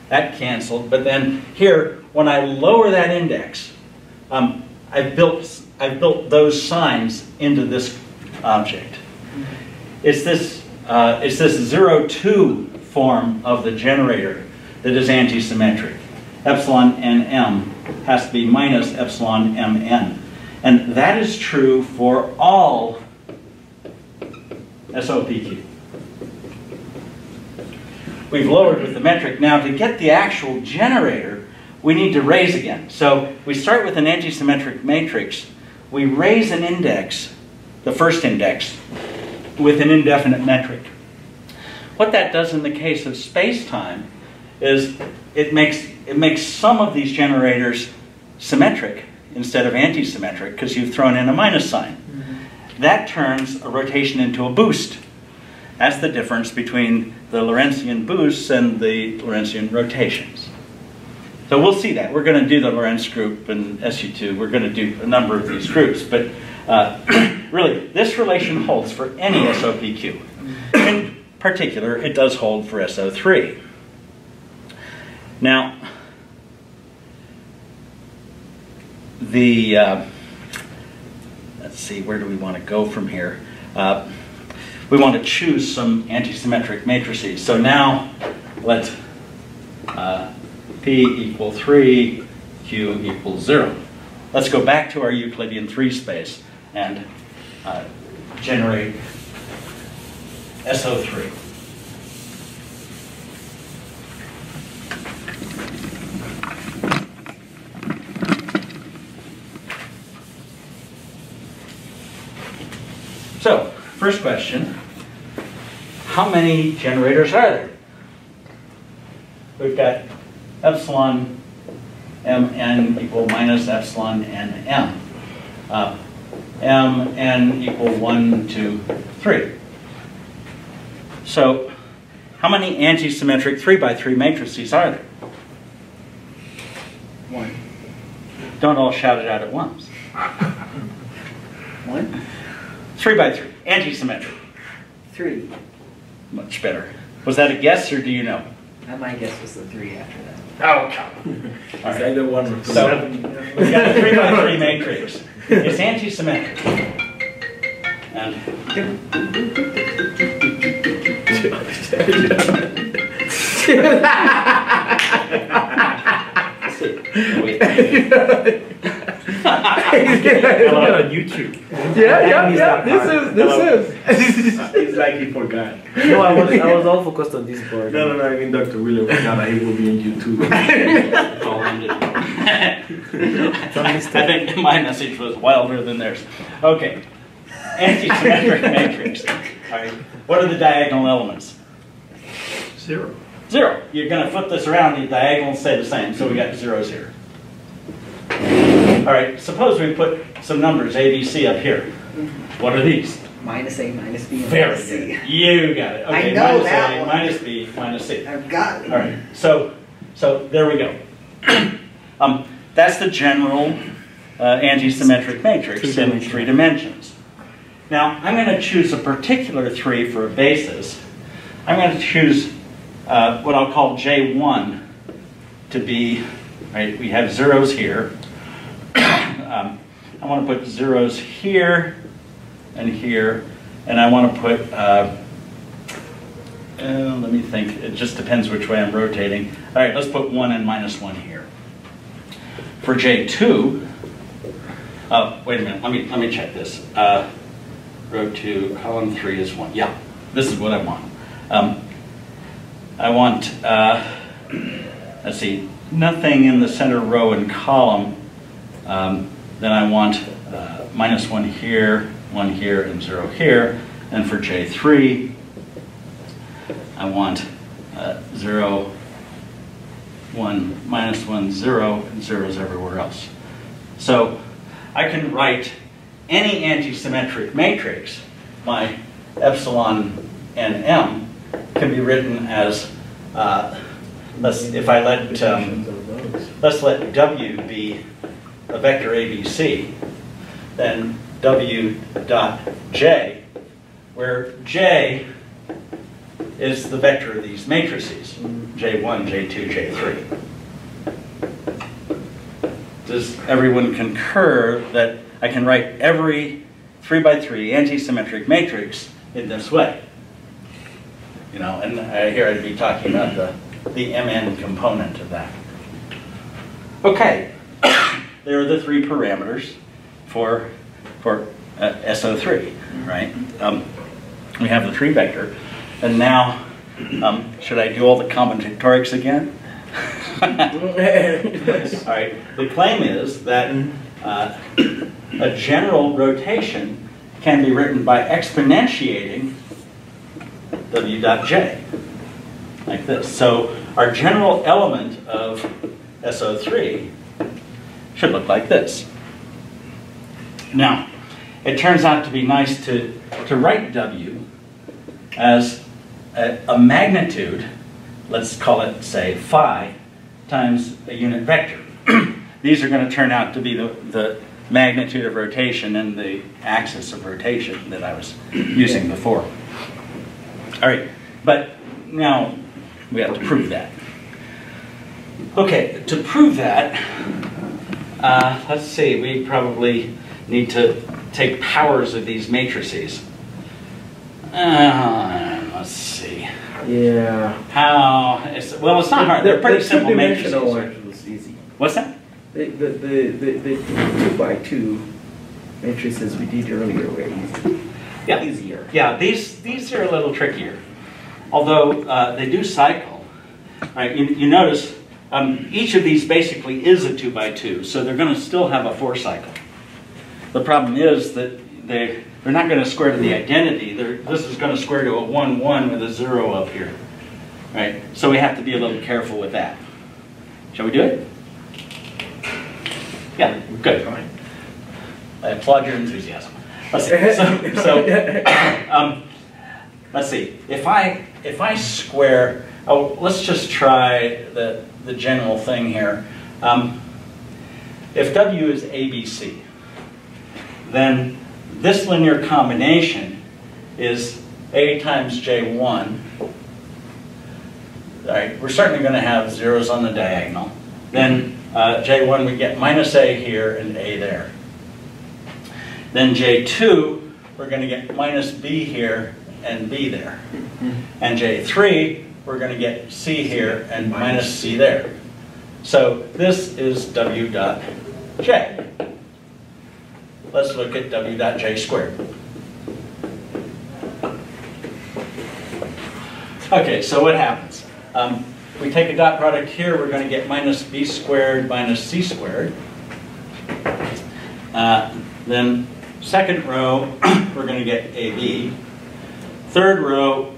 Speaker 1: that canceled, but then here, when I lower that index, I've built those signs into this object. It's this 0, 2 form of the generator that is antisymmetric. Epsilon nm has to be minus epsilon mn. And that is true for all SOPQ. We've lowered with the metric. Now to get the actual generator, we need to raise again. So we start with an antisymmetric matrix. We raise an index, the first index, with an indefinite metric. What that does in the case of space-time is it makes some of these generators symmetric instead of antisymmetric because you've thrown in a minus sign. Mm-hmm. That turns a rotation into a boost. That's the difference between the Lorentzian boosts and the Lorentzian rotations. So we'll see that. We're going to do the Lorentz group and SU2. We're going to do a number of these groups. But really, this relation holds for any SOPQ. In particular, it does hold for SO3. Now, let's see, where do we want to go from here? We want to choose some antisymmetric matrices. So now, let P equal 3, Q equals 0. Let's go back to our Euclidean 3 space and generate SO3. So, first question, how many generators are there? We've got epsilon mn equal minus epsilon nm. Mn equal 1, 2, 3. So, how many antisymmetric 3x3 matrices are there?
Speaker 2: 1.
Speaker 1: Don't all shout it out at once.
Speaker 2: 1?
Speaker 1: 3x3, antisymmetric.
Speaker 2: 3.
Speaker 1: Much better. Was that a guess, or do you know?
Speaker 2: My guess was the 3 after that.
Speaker 1: Oh, come. All right. Either one or so, we've got a 3x3 matrix. It's antisymmetric. And wait.
Speaker 4: on YouTube.
Speaker 3: Yeah. This is.
Speaker 6: It's like he forgot.
Speaker 7: No, I was all focused on this part.
Speaker 6: No, I mean Dr. William forgot he will be on YouTube.
Speaker 1: I think my message was wilder than theirs. Okay. Antisymmetric matrix. All right. What are the diagonal elements?
Speaker 6: 0.
Speaker 1: 0. You're going to flip this around, the diagonals stay the same, so we got zeros here. All right, suppose we put some numbers, A, B, C, up here. What are these?
Speaker 2: Minus A, minus B, and
Speaker 1: Very
Speaker 2: minus C.
Speaker 1: good. You got it. Okay,
Speaker 2: I know
Speaker 1: minus
Speaker 2: that
Speaker 1: A,
Speaker 2: one.
Speaker 1: minus B, minus C.
Speaker 2: I've got it.
Speaker 1: All right, so there we go. That's the general antisymmetric matrix in 3 dimensions. Now, I'm going to choose a particular 3 for a basis. I'm going to choose what I'll call J1 to be, right, we have zeros here. I want to put zeros here and here, and I want to put, let me think, it just depends which way I'm rotating. All right, let's put 1 and minus 1 here. For J2, wait a minute, let me check this. Row 2, column 3 is 1. Yeah, this is what I want. I want, let's see, nothing in the center row and column. Then I want minus 1 here, and 0 here. And for J3, I want 0, 1, minus 1, 0, and zeros everywhere else. So I can write any antisymmetric matrix, my epsilon nm, can be written as, let's let W be a vector ABC, then W dot J, where J is the vector of these matrices, J1, J2, J3. Does everyone concur that I can write every 3x3 antisymmetric matrix in this way? You know, and here I'd be talking about the the mn component of that. Okay, there are the three parameters for SO3, right? We have the 3 vector, and now, should I do all the combinatorics again? All right, the claim is that a general rotation can be written by exponentiating w dot j, like this. So our general element of SO3 should look like this. Now, it turns out to be nice to write W as a magnitude, let's call it, say, phi, times a unit vector. These are going to turn out to be the magnitude of rotation and the axis of rotation that I was using before. All right, but now we have to prove that. Okay, to prove that, let's see, we probably need to take powers of these matrices. Let's see.
Speaker 7: Yeah.
Speaker 1: How? Well, it's not hard. They're pretty simple matrices.
Speaker 7: The two-dimensional was easy.
Speaker 1: What's that?
Speaker 7: The 2x2 matrices we did earlier were easy.
Speaker 1: Yeah.
Speaker 7: Easier.
Speaker 1: Yeah, these are a little trickier. Although they do cycle. Right? You notice each of these basically is a 2x2, so they're going to still have a 4 cycle. The problem is that they're not going to square to the identity. This is going to square to a 1, 1 with a 0 up here. Right? So we have to be a little careful with that. Shall we do it? Yeah, good. I applaud your enthusiasm. Let's see. Let's see. If I square, let's just try the general thing here. If W is ABC, then this linear combination is A times J1. All right, we're certainly going to have zeros on the diagonal. Then J1 we get minus A here and A there. Then J2 we're going to get minus B here and B there. And J3 we're going to get C here and minus C there. So this is W dot J. Let's look at W dot J squared. Okay, so what happens? We take a dot product here, we're going to get minus B squared minus C squared. Then second row, we're going to get AB. Third row,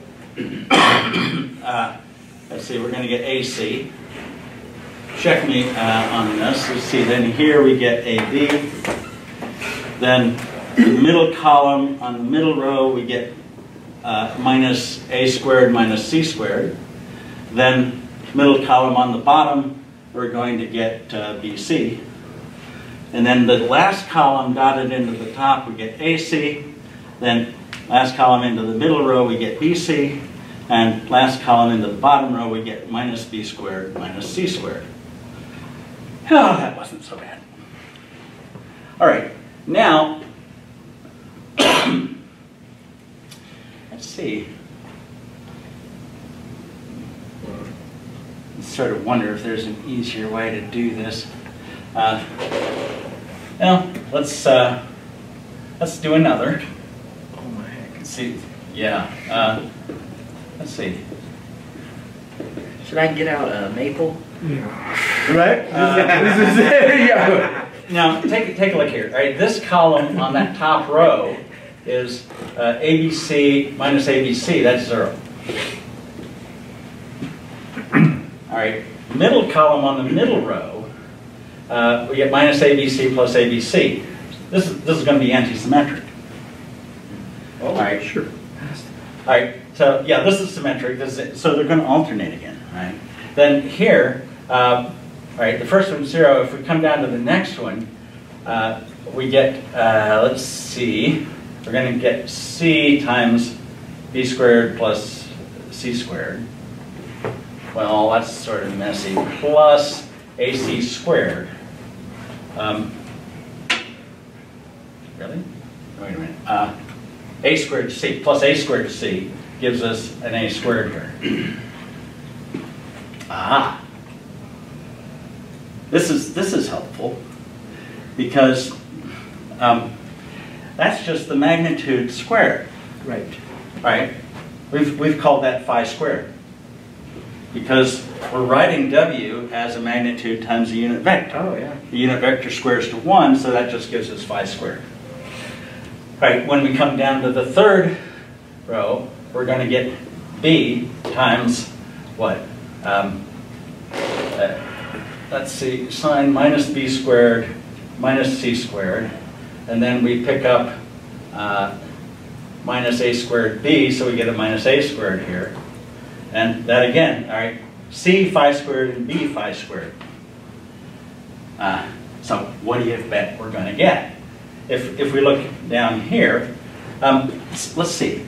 Speaker 1: let's see, we're going to get AC. Check me on this. Let's see, then here we get AB. Then the middle column, on the middle row, we get minus A squared minus C squared. Then middle column on the bottom, we're going to get BC. And then the last column dotted into the top, we get AC. Then last column into the middle row, we get BC. And last column into the bottom row, we get minus B squared minus C squared. Oh, that wasn't so bad. All right, now, let's see. Sort of wonder if there's an easier way to do this. Well, let's do another.
Speaker 7: Oh my heck.
Speaker 1: Let's see. Yeah. Let's see.
Speaker 2: Should I get out a maple?
Speaker 7: Right?
Speaker 1: Now, take a look here. All right, this column on that top row is ABC minus ABC. That's 0. All right, middle column on the middle row, we get minus ABC plus ABC. This is going to be anti-symmetric.
Speaker 7: Oh,
Speaker 1: all right,
Speaker 7: sure.
Speaker 1: All right, so yeah, this is symmetric. So they're going to alternate again, right? Then here, all right, the first one's 0. If we come down to the next one, we get, let's see, we're going to get C times B squared plus C squared. Well, that's sort of messy. Plus AC squared. Really? Wait a minute. A squared C plus A squared C gives us an A squared here. Ah. This is helpful because that's just the magnitude squared,
Speaker 7: Right.
Speaker 1: right? We've called that phi squared because we're writing W as a magnitude times a unit vector.
Speaker 7: Oh, yeah.
Speaker 1: The unit vector squares to 1, so that just gives us phi squared. Right, when we come down to the third row, we're going to get B times what? Let's see, sine minus B squared minus C squared. And then we pick up minus A squared B, so we get a minus A squared here. And that again, all right, C phi squared and B phi squared. So what do you bet we're going to get? If we look down here, let's see.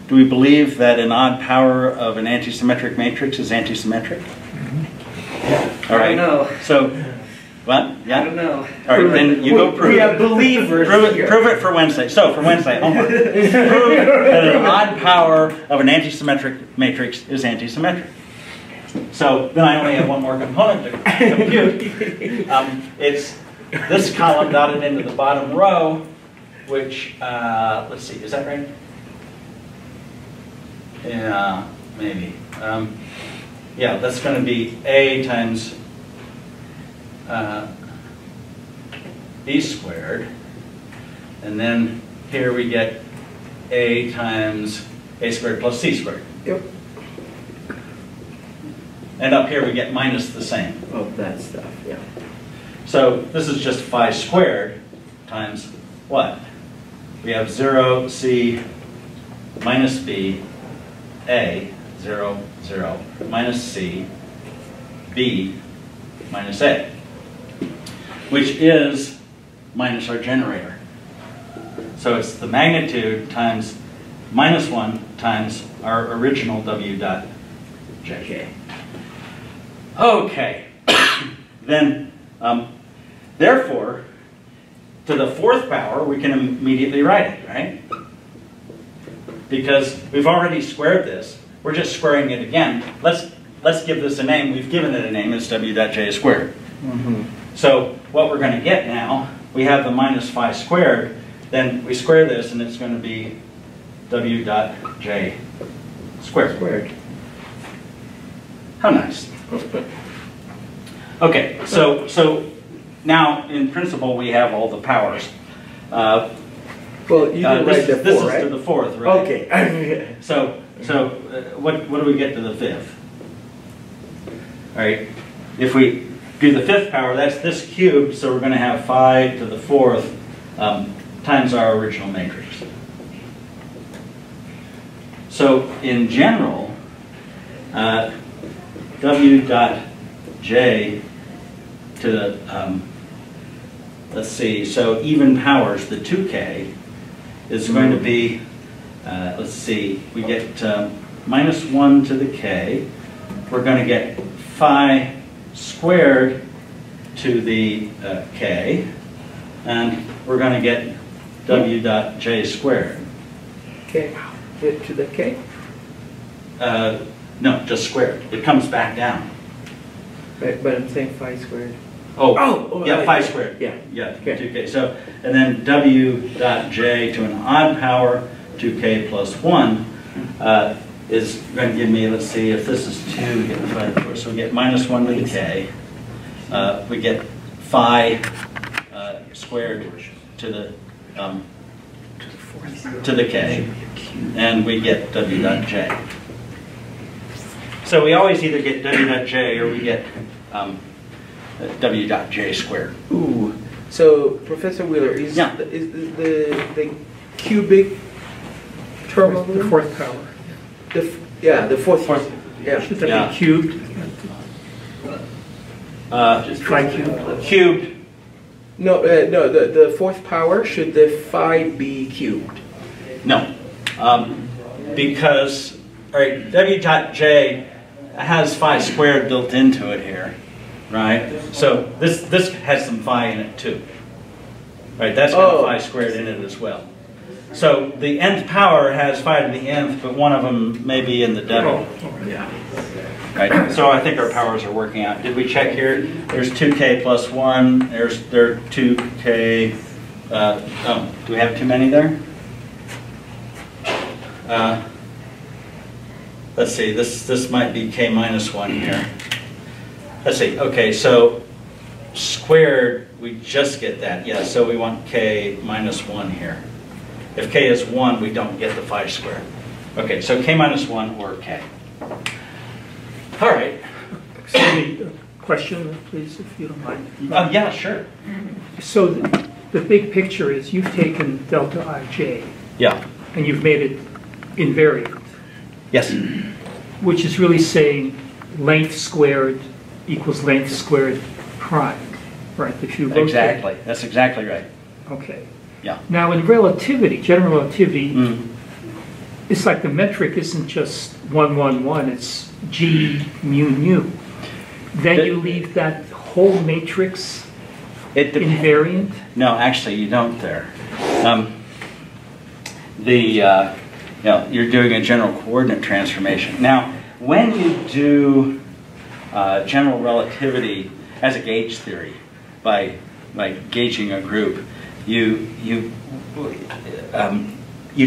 Speaker 1: Do we believe that an odd power of an antisymmetric matrix is antisymmetric?
Speaker 7: Mm-hmm.
Speaker 1: All right.
Speaker 7: I don't know.
Speaker 1: So, what? Yeah?
Speaker 7: I don't know.
Speaker 1: All right, then you go prove
Speaker 7: We
Speaker 1: it.
Speaker 7: are believers here.
Speaker 1: Prove it for Wednesday. So, for Wednesday, homework. Prove that an odd power of an antisymmetric matrix is antisymmetric. So, then I only have one more component to compute. It's this column dotted into the bottom row, which, let's see, is that right? Yeah, maybe. Yeah, that's going to be A times B squared. And then here we get A times A squared plus C squared.
Speaker 7: Yep.
Speaker 1: And up here we get minus the same.
Speaker 7: Oh, that stuff, yeah.
Speaker 1: So this is just phi squared times what? We have 0, C, minus B, A, 0, 0, minus C, B, minus A, which is minus our generator. So it's the magnitude times minus 1 times our original W dot J. Okay. Then, therefore, to the fourth power, we can immediately write it, right? Because we've already squared this. We're just squaring it again. Let's give this a name. We've given it a name. It's W dot J squared.
Speaker 7: Mm-hmm.
Speaker 1: So what we're going to get now, we have the minus phi squared. Then we square this, and it's going to be W dot J squared.
Speaker 7: Squared.
Speaker 1: How nice. Okay, so now in principle we have all the powers.
Speaker 7: Well, you didn't write the
Speaker 1: this
Speaker 7: four,
Speaker 1: is
Speaker 7: right?
Speaker 1: to the fourth, right?
Speaker 7: Okay.
Speaker 1: So what do we get to the fifth? All right, if we do the fifth power, that's this cubed, so we're going to have phi to the fourth times our original matrix. So in general, W dot J to the, let's see, so even powers, the 2k, is going to be, let's see, we get minus 1 to the k. We're going to get phi squared to the k, and we're going to get W dot J squared.
Speaker 7: K to the K?
Speaker 1: No, just squared. It comes back down.
Speaker 7: But I'm saying phi squared.
Speaker 1: Oh, yeah, phi squared.
Speaker 7: Yeah.
Speaker 1: Yeah,
Speaker 7: Okay.
Speaker 1: 2k. So, and then W dot J to an odd power, 2k plus 1, is going to give me, let's see, if this is 2, we get phi to 4. So we get minus 1 to the k. We get phi squared to the k. And we get W dot J. So we always either get W dot J or we get W dot J squared.
Speaker 7: Ooh. So, Professor Wheeler, is
Speaker 1: Yeah.
Speaker 7: the cubic term over
Speaker 3: The
Speaker 7: there?
Speaker 3: fourth power.
Speaker 7: The fourth.
Speaker 1: Fourth.
Speaker 7: Yeah.
Speaker 3: Should that
Speaker 1: Yeah.
Speaker 3: be cubed?
Speaker 1: Tricubed. Cubed.
Speaker 7: No, the fourth power, should the phi be cubed?
Speaker 1: No. Because, all right, W dot J has phi squared built into it here, right? So this has some phi in it too. Right, that's got
Speaker 7: Oh.
Speaker 1: phi squared in it as well. So the nth power has 5 to the nth, but one of them may be in the debit.
Speaker 6: Yeah.
Speaker 1: Right. So I think our powers are working out. Did we check here? There's 2k plus 1. There are 2k. Oh, do we have too many there? Let's see. This might be k minus 1 here. Let's see. Okay, so squared, we just get that. Yeah, so we want k minus 1 here. If k is 1, we don't get the 5 squared. Okay, so k minus 1 or k. All right.
Speaker 4: Excuse me, a question, please, if you don't mind.
Speaker 1: Yeah, sure.
Speaker 4: So the big picture is you've taken delta ij
Speaker 1: Yeah.
Speaker 4: and you've made it invariant,
Speaker 1: Yes.
Speaker 4: which is really saying length squared equals length squared prime, right? If you rotate.
Speaker 1: Exactly. That's exactly right.
Speaker 4: Okay.
Speaker 1: Yeah.
Speaker 4: Now in relativity, general relativity,
Speaker 1: Mm.
Speaker 4: it's like the metric isn't just 1, 1, 1, it's G mu nu. Then you leave that whole matrix
Speaker 1: It depends.
Speaker 4: invariant?
Speaker 1: No, actually, you don't there. You're doing a general coordinate transformation. Now, when you do general relativity as a gauge theory, by gauging a group, you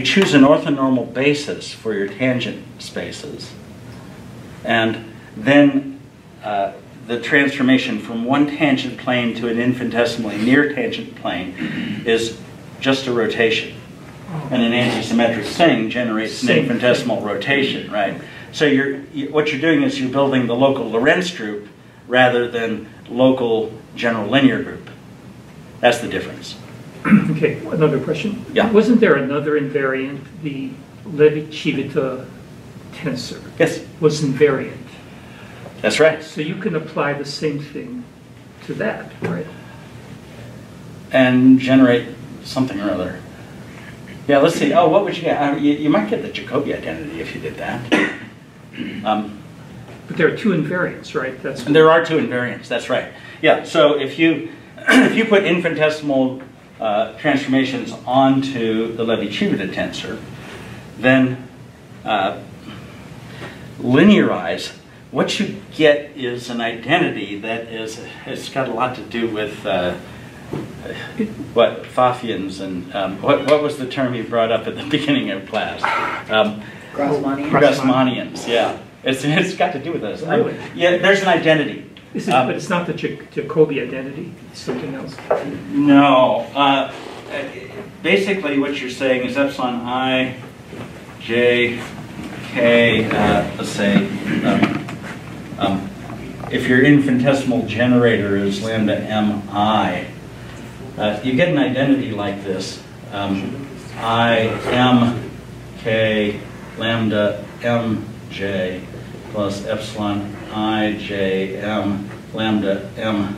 Speaker 1: choose an orthonormal basis for your tangent spaces, and then the transformation from one tangent plane to an infinitesimally near tangent plane is just a rotation. And an antisymmetric thing generates an infinitesimal rotation, right? So what you're doing is you're building the local Lorentz group rather than local general linear group. That's the difference.
Speaker 4: Okay, another question.
Speaker 1: Yeah.
Speaker 4: Wasn't there another invariant, the Levi-Civita tensor?
Speaker 1: Yes,
Speaker 4: Was invariant.
Speaker 1: that's right.
Speaker 4: So you can apply the same thing to that, right?
Speaker 1: And generate something or other. Yeah, let's see. Oh, what would you get? You might get the Jacobi identity if you did that.
Speaker 4: But there are two invariants, right? That's
Speaker 1: And there are two invariants, that's right. Yeah, so if you put infinitesimal transformations onto the Levi-Civita tensor, then linearize, what you get is an identity that it's got a lot to do with what Pfaffians and what was the term you brought up at the beginning of class?
Speaker 2: Grassmannian.
Speaker 1: Grassmannians, yeah. It's got to do with this.
Speaker 4: Really?
Speaker 1: Yeah, there's an identity.
Speaker 4: but it's not the Jacobi identity, it's something else.
Speaker 1: No. Basically, what you're saying is epsilon I, j, k, let's say, if your infinitesimal generator is lambda mi, you get an identity like this. I m k lambda m j plus epsilon I j m lambda m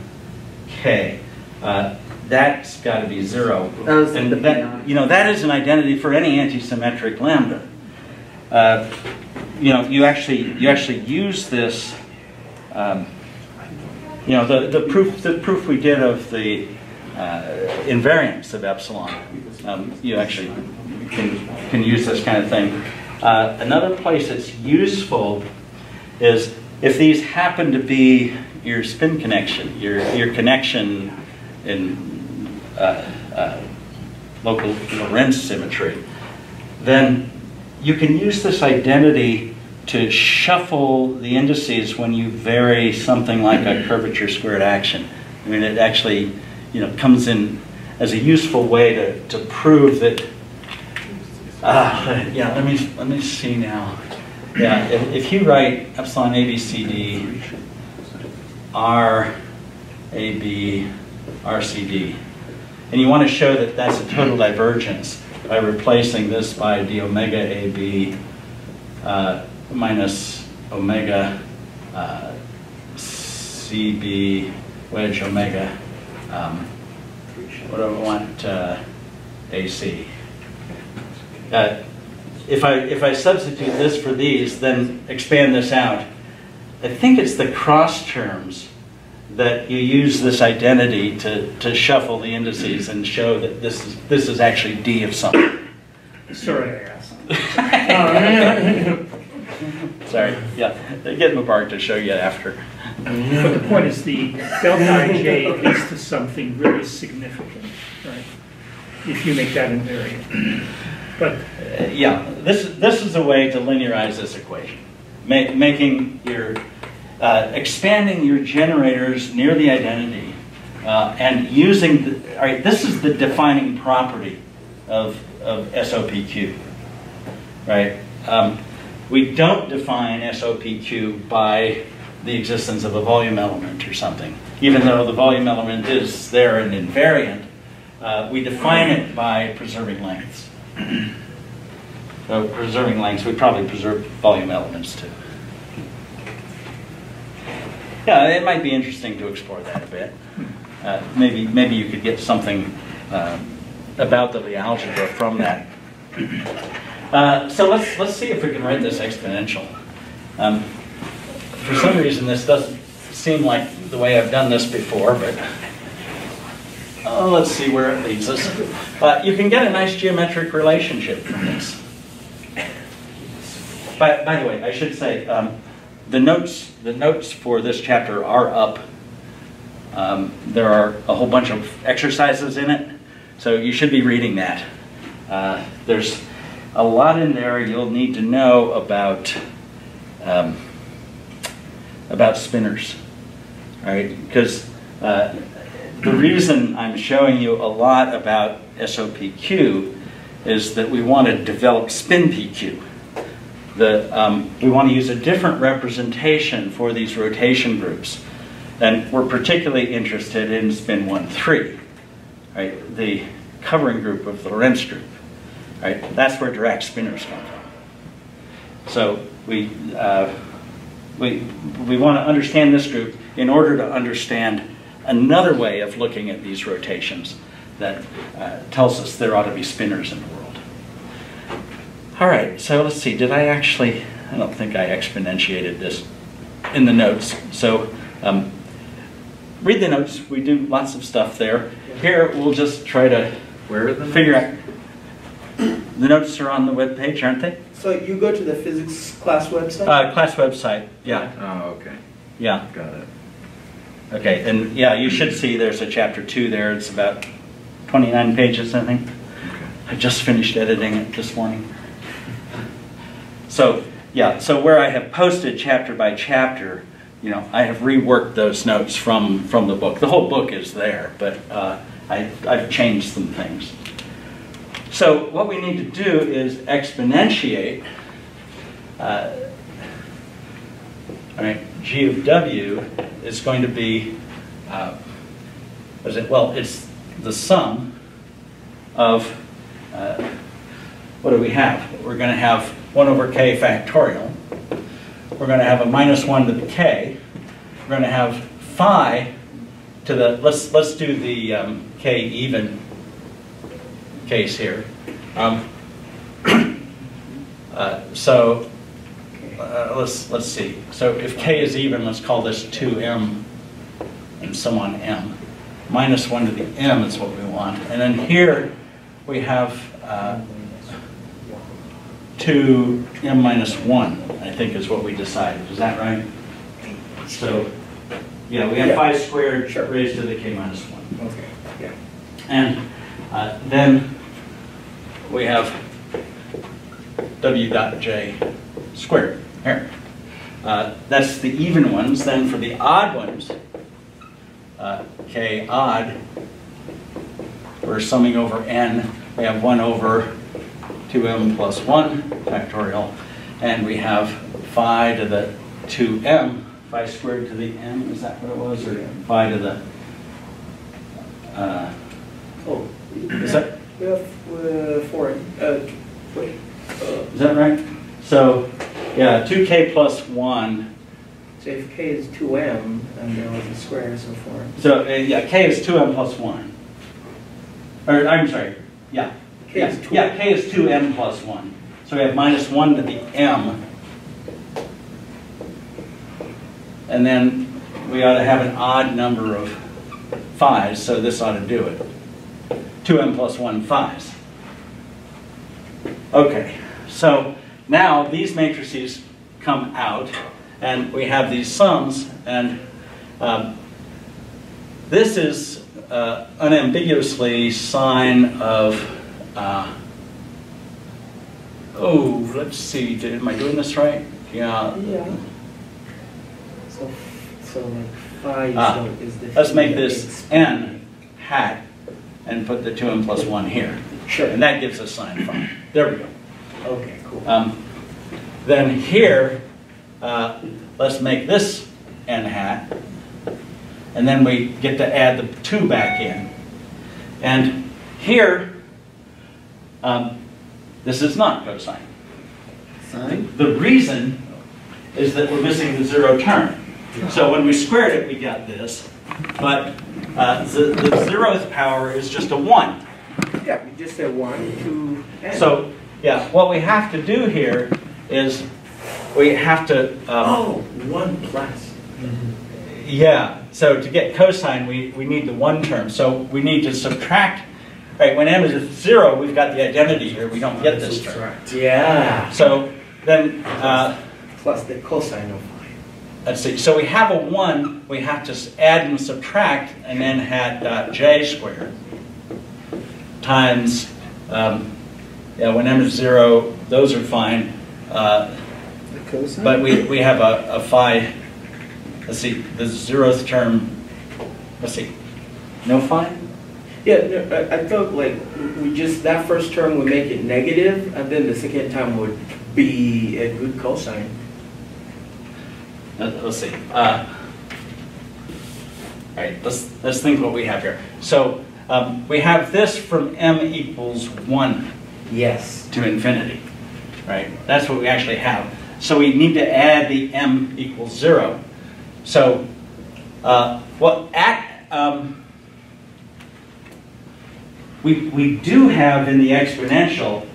Speaker 1: k. That's got to be 0. And that, that is an identity for any antisymmetric lambda. You actually use this. The proof we did of the invariance of epsilon. You actually can use this kind of thing. Another place it's useful is if these happen to be your spin connection, your connection in local Lorentz symmetry, then you can use this identity to shuffle the indices when you vary something like a curvature squared action. I mean, it actually comes in as a useful way to prove that. Yeah, let me see now. Yeah, if you write epsilon a b c d r a b r c d, and you want to show that that's a total divergence by replacing this by d omega a b minus omega cb wedge omega. What do I want AC? If I substitute this for these, then expand this out, I think it's the cross terms that you use this identity to shuffle the indices and show that this is actually D of something.
Speaker 4: Sorry, I asked.
Speaker 1: Sorry, yeah, get Mubarak to show you after.
Speaker 4: But the point is the delta ij leads to something really significant, right? If you make that invariant. But
Speaker 1: Yeah, this is a way to linearize this equation, making your expanding your generators near the identity and using the, all right. This is the defining property of SOPQ, right? We don't define SOPQ by the existence of a volume element or something, even though the volume element is there and invariant. We define it by preserving lengths. So preserving lengths, we probably preserve volume elements too. Yeah, it might be interesting to explore that a bit. Maybe you could get something about the algebra from that. So let's see if we can write this exponential. For some reason, this doesn't seem like the way I've done this before, but let's see where it leads us. You can get a nice geometric relationship from this. By the way, I should say the notes for this chapter are up. There are a whole bunch of exercises in it, so you should be reading that. There's a lot in there you'll need to know about spinors, right? Because the reason I'm showing you a lot about SOPQ is that we want to develop spin PQ. We want to use a different representation for these rotation groups. And we're particularly interested in spin 1, 3, right? The covering group of the Lorentz group, right? That's where Dirac spinors come from. So we want to understand this group in order to understand another way of looking at these rotations that tells us there ought to be spinors in the world. All right, so let's see. I don't think I exponentiated this in the notes. So read the notes. We do lots of stuff there. Here, we'll just try to figure out. The notes are on the web page, aren't they?
Speaker 7: So you go to the physics class website?
Speaker 1: Class website, yeah.
Speaker 5: Oh, okay.
Speaker 1: Yeah.
Speaker 5: Got it.
Speaker 1: Okay, and yeah, you should see there's a chapter 2 there. It's about 29 pages, I think.
Speaker 5: Okay.
Speaker 1: I just finished editing it this morning. So, yeah, so where I have posted chapter by chapter, I have reworked those notes from the book. The whole book is there, but I've changed some things. So what we need to do is exponentiate G of W is going to be, it's the sum of, what do we have? We're going to have 1 over k factorial. We're going to have a minus 1 to the k. We're going to have phi to the, let's do the k even case here. Let's see. So if k is even, let's call this 2m and so on m. Minus 1 to the m is what we want. And then here we have 2m minus 1, I think is what we decided. Is that right? So, yeah, we have phi squared raised to the k minus 1.
Speaker 7: Okay. Yeah.
Speaker 1: And then we have w dot j squared. Here. That's the even ones. Then for the odd ones, k odd, we're summing over n. We have 1 over 2m plus 1 factorial. And we have phi to the 2m, phi squared to the m, is that what it was? Or phi to the... is that...
Speaker 7: We have 4. Wait.
Speaker 1: Is that right? So, yeah, 2k plus 1.
Speaker 7: So if k is 2m, and there was a square, so 4.
Speaker 1: So, yeah, k is 2m plus 1. Or, I'm sorry, yeah.
Speaker 7: K is 2m.
Speaker 1: Yeah, k is 2m plus 1. So we have minus 1 to the m. And then we ought to have an odd number of phi's, so this ought to do it. 2m plus 1 phi's. Okay, so now these matrices come out, and we have these sums, and this is unambiguously sign of, oh, let's see, am I doing this right? Yeah.
Speaker 7: Yeah. So like phi is the.
Speaker 1: Let's make this n hat and put the 2n plus 1 here.
Speaker 7: Sure.
Speaker 1: And that gives us sine phi. There we go.
Speaker 7: Okay, cool.
Speaker 1: Then here, let's make this n hat. And then we get to add the 2 back in. And here, this is not cosine.
Speaker 2: Sine?
Speaker 1: The reason is that we're missing the 0 term. So when we squared it, we got this. But the 0th power is just a 1.
Speaker 7: Yeah, we just said 1, 2, n.
Speaker 1: So, yeah, what we have to do here is we have to...
Speaker 6: 1 plus.
Speaker 1: Yeah, so to get cosine, we need the 1 term. So we need to subtract, right, when m is 0, we've got the identity here. We don't get this term.
Speaker 7: Yeah.
Speaker 1: So then,
Speaker 7: Plus the cosine of phi.
Speaker 1: let's see, so we have a 1, we have to add and subtract an n hat dot j squared times, yeah, when m is 0, those are fine.
Speaker 2: The cosine?
Speaker 1: But we have a phi, let's see, the 0th term, let's see, no phi?
Speaker 7: Yeah, no, I thought like we just, that first term would make it negative, and then the second term would be a good cosine.
Speaker 1: Let's see. All right, let's think what we have here. So we have this from m equals 1
Speaker 7: Yes.
Speaker 1: to infinity, right? That's what we actually have. So we need to add the m equals 0. So we do have in the exponential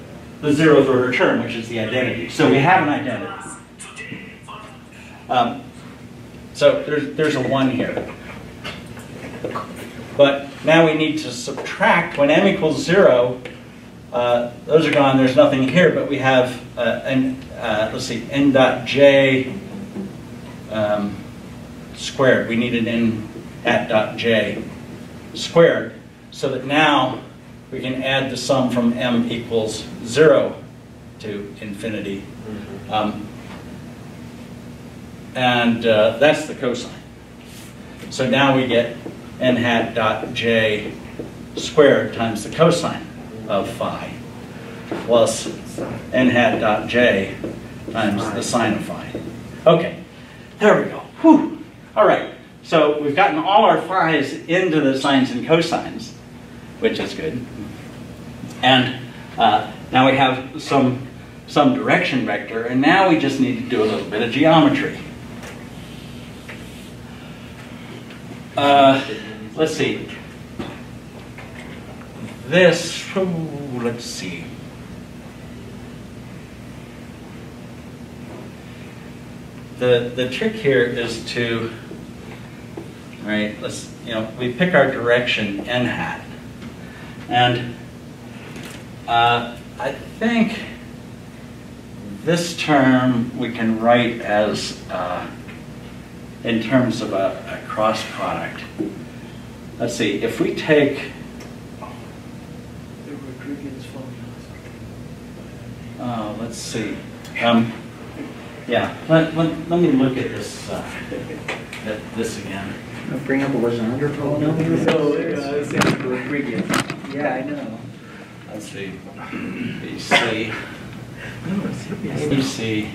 Speaker 1: the 0th order term, which is the identity. So we have an identity. So there's a 1 here. But now we need to subtract. When m equals 0, those are gone. There's nothing here, but we have let's see, n dot j squared. We need an n hat dot j squared, so that now we can add the sum from m equals 0 to infinity. And that's the cosine. So now we get n hat dot j squared times the cosine of phi plus n hat dot j times the sine of phi. Okay, there we go. Whew. All right, so we've gotten all our phi's into the sines and cosines, which is good. And now we have some direction vector, and now we just need to do a little bit of geometry. Let's see. This, let's see. The trick here is to, right, we pick our direction n hat. And I think this term we can write as in terms of a cross product. Let's see, if we take, let's see, yeah, let me look at this again.
Speaker 2: Bring up a Legendre polynomial. Yeah, I know.
Speaker 1: Let's see, BC, ABC.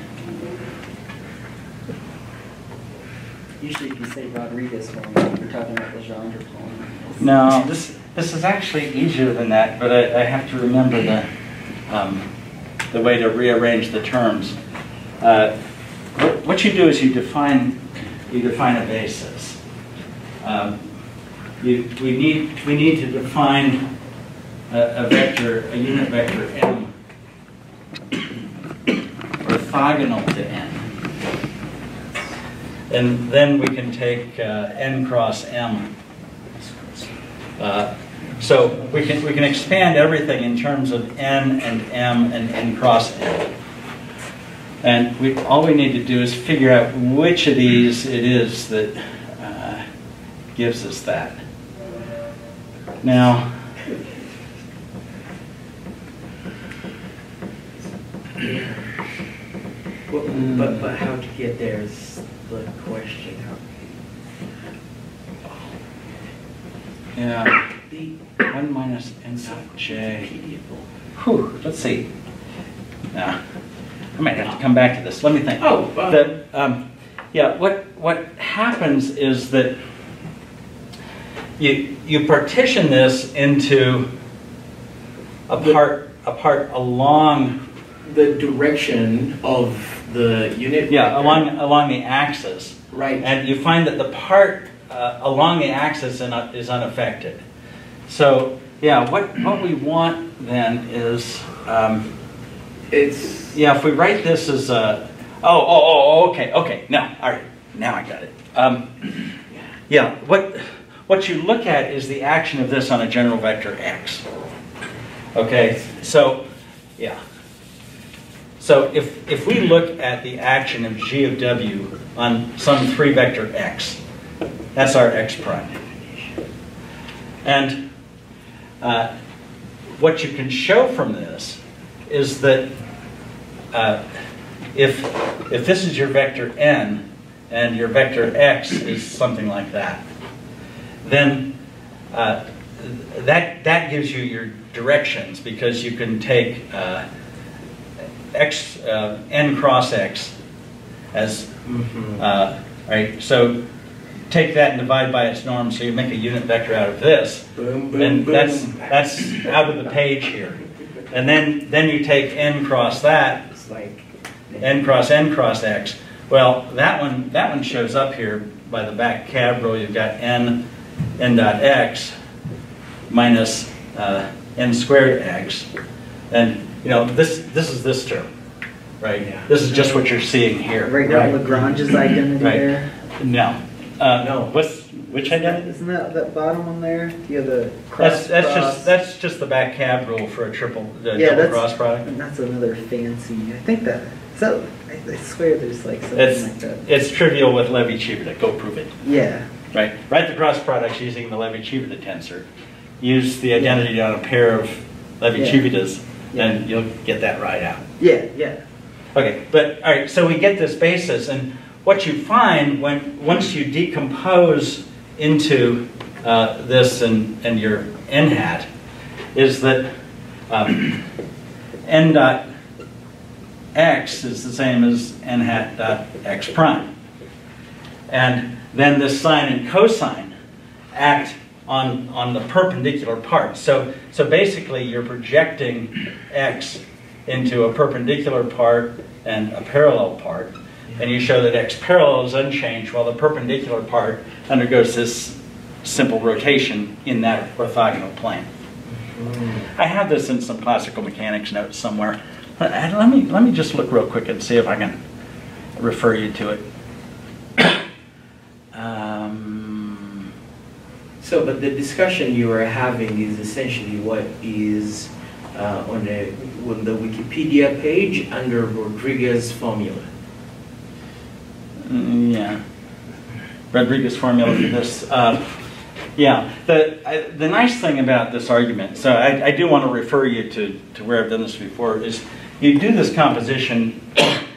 Speaker 2: Usually if you say Rodriguez polynomial, you're talking about Legendre polynomials.
Speaker 1: No, this is actually easier than that, but I have to remember the way to rearrange the terms. What you do is you define a basis. We need to define a vector, a unit vector m, orthogonal to n. And then we can take n cross m So we can expand everything in terms of n and m and n cross n. And all we need to do is figure out which of these it is that gives us that. Now,
Speaker 7: but how to get there is the question.
Speaker 1: yeah, 1 minus n dot j. Whew, let's see. Now, I might have to come back to this. Let me think. Yeah, what happens is that you partition this into a part along
Speaker 7: the direction of the unit.
Speaker 1: Yeah, along the axis.
Speaker 7: Right. And
Speaker 1: you find that the part along the axis is unaffected. So yeah, what we want then is if we write this as a okay no, all right, now I got it. Yeah, what you look at is the action of this on a general vector x. Okay, so yeah. So if we look at the action of g of w on some 3 vector x, that's our x prime. And what you can show from this is that if this is your vector n and your vector x is something like that, then that gives you your directions, because you can take n cross x as right. So take that and divide by its norm, so you make a unit vector out of this.
Speaker 7: Boom, boom,
Speaker 1: and
Speaker 7: boom.
Speaker 1: that's out of the page here. And then you take n cross that.
Speaker 7: It's like
Speaker 1: N cross x. Well, that one shows up here by the back cab row. You've got n dot x minus n squared x, and this is this term, right?
Speaker 7: Yeah.
Speaker 1: This is just what you're seeing here.
Speaker 2: Right now, Lagrange's identity
Speaker 1: Right.
Speaker 2: there.
Speaker 1: No,
Speaker 7: No.
Speaker 1: Which identity?
Speaker 2: Isn't that bottom one there? You have the cross.
Speaker 1: That's just the back cab rule for a double
Speaker 2: that's,
Speaker 1: cross product.
Speaker 2: And that's another fancy. I think that. So I swear there's like something like that.
Speaker 1: It's trivial with Levi-Civita. Go prove it.
Speaker 2: Yeah.
Speaker 1: Right. Write the cross products using the Levi-Civita tensor. Use the identity on a pair of Levi-Civitas, and you'll get that right out.
Speaker 2: Yeah.
Speaker 1: Okay, but all right. So we get this basis, and what you find once you decompose into this and your n hat is that n dot x is the same as n hat dot x prime. And then this sine and cosine act on the perpendicular part. So basically you're projecting x into a perpendicular part and a parallel part. And you show that x parallel is unchanged while the perpendicular part undergoes this simple rotation in that orthogonal plane. I have this in some classical mechanics notes somewhere. Let me just look real quick and see if I can refer you to it.
Speaker 7: But the discussion you are having is essentially what is on the Wikipedia page under Rodriguez formula.
Speaker 1: Yeah, Rodriguez formula for this. Yeah, the nice thing about this argument, so I do want to refer you to where I've done this before, is you do this composition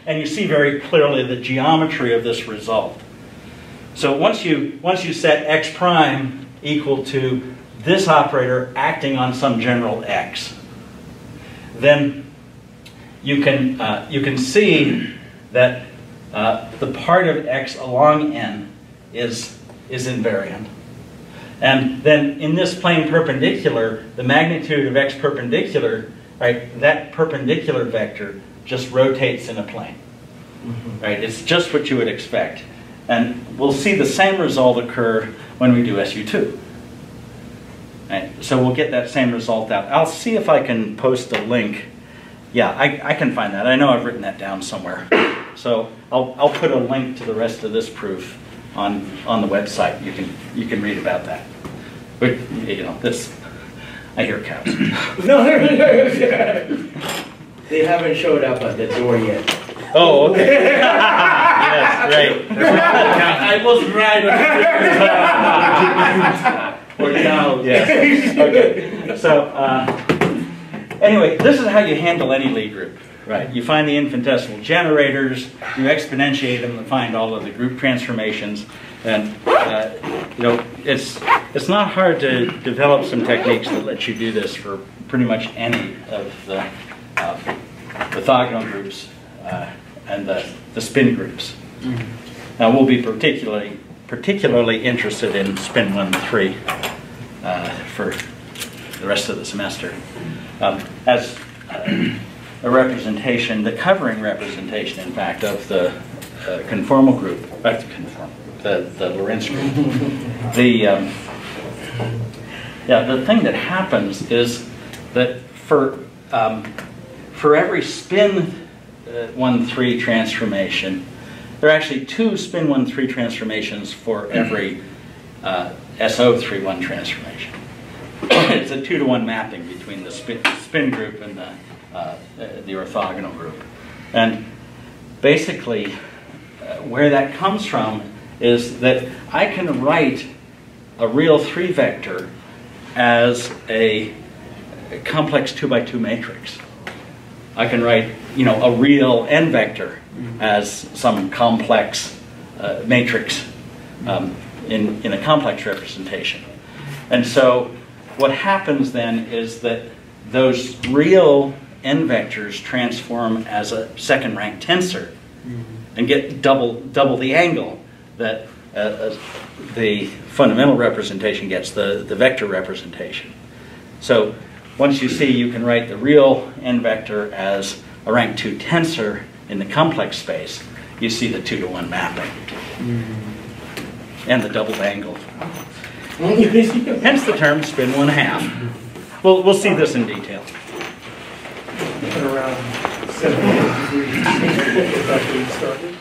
Speaker 1: and you see very clearly the geometry of this result. So once you set x prime equal to this operator acting on some general x, then you can see that the part of x along n is invariant. And then in this plane perpendicular, the magnitude of x perpendicular, right, that perpendicular vector just rotates in a plane. Right? It's just what you would expect. And we'll see the same result occur when we do SU2. Right? So we'll get that same result out. I'll see if I can post a link. Yeah, I can find that. I know I've written that down somewhere. So I'll put a link to the rest of this proof on the website. You can read about that. But this I hear cows.
Speaker 7: No, they haven't showed up at the door yet.
Speaker 1: Oh, okay. Yes, right.
Speaker 6: I was right.
Speaker 1: Or cows. Yes. Okay. So, anyway, this is how you handle any Lie group. Right. You find the infinitesimal generators, you exponentiate them to find all of the group transformations, and you know, it's not hard to develop some techniques that let you do this for pretty much any of the orthogonal groups and the spin groups. Now we'll be particularly interested in spin 1-3 for the rest of the semester as a representation, the covering representation, in fact, of the conformal group, the Lorentz group. The thing that happens is that for every spin 1-3 transformation, there are actually 2 spin 1-3 transformations for every SO3-1 transformation. It's a 2-to-1 mapping between the spin group and the orthogonal group. And basically, where that comes from is that I can write a real 3 vector as a complex 2x2 matrix. I can write, you know, a real n vector as some complex matrix in a complex representation. And so what happens then is that those real n vectors transform as a second rank tensor and get double the angle that the fundamental representation gets, the vector representation. So once you see you can write the real n vector as a rank 2 tensor in the complex space, you see the 2-to-1 mapping and the doubled angle. Hence the term spin 1/2. We'll see this in detail.
Speaker 3: Around 7 degrees. That's when we started.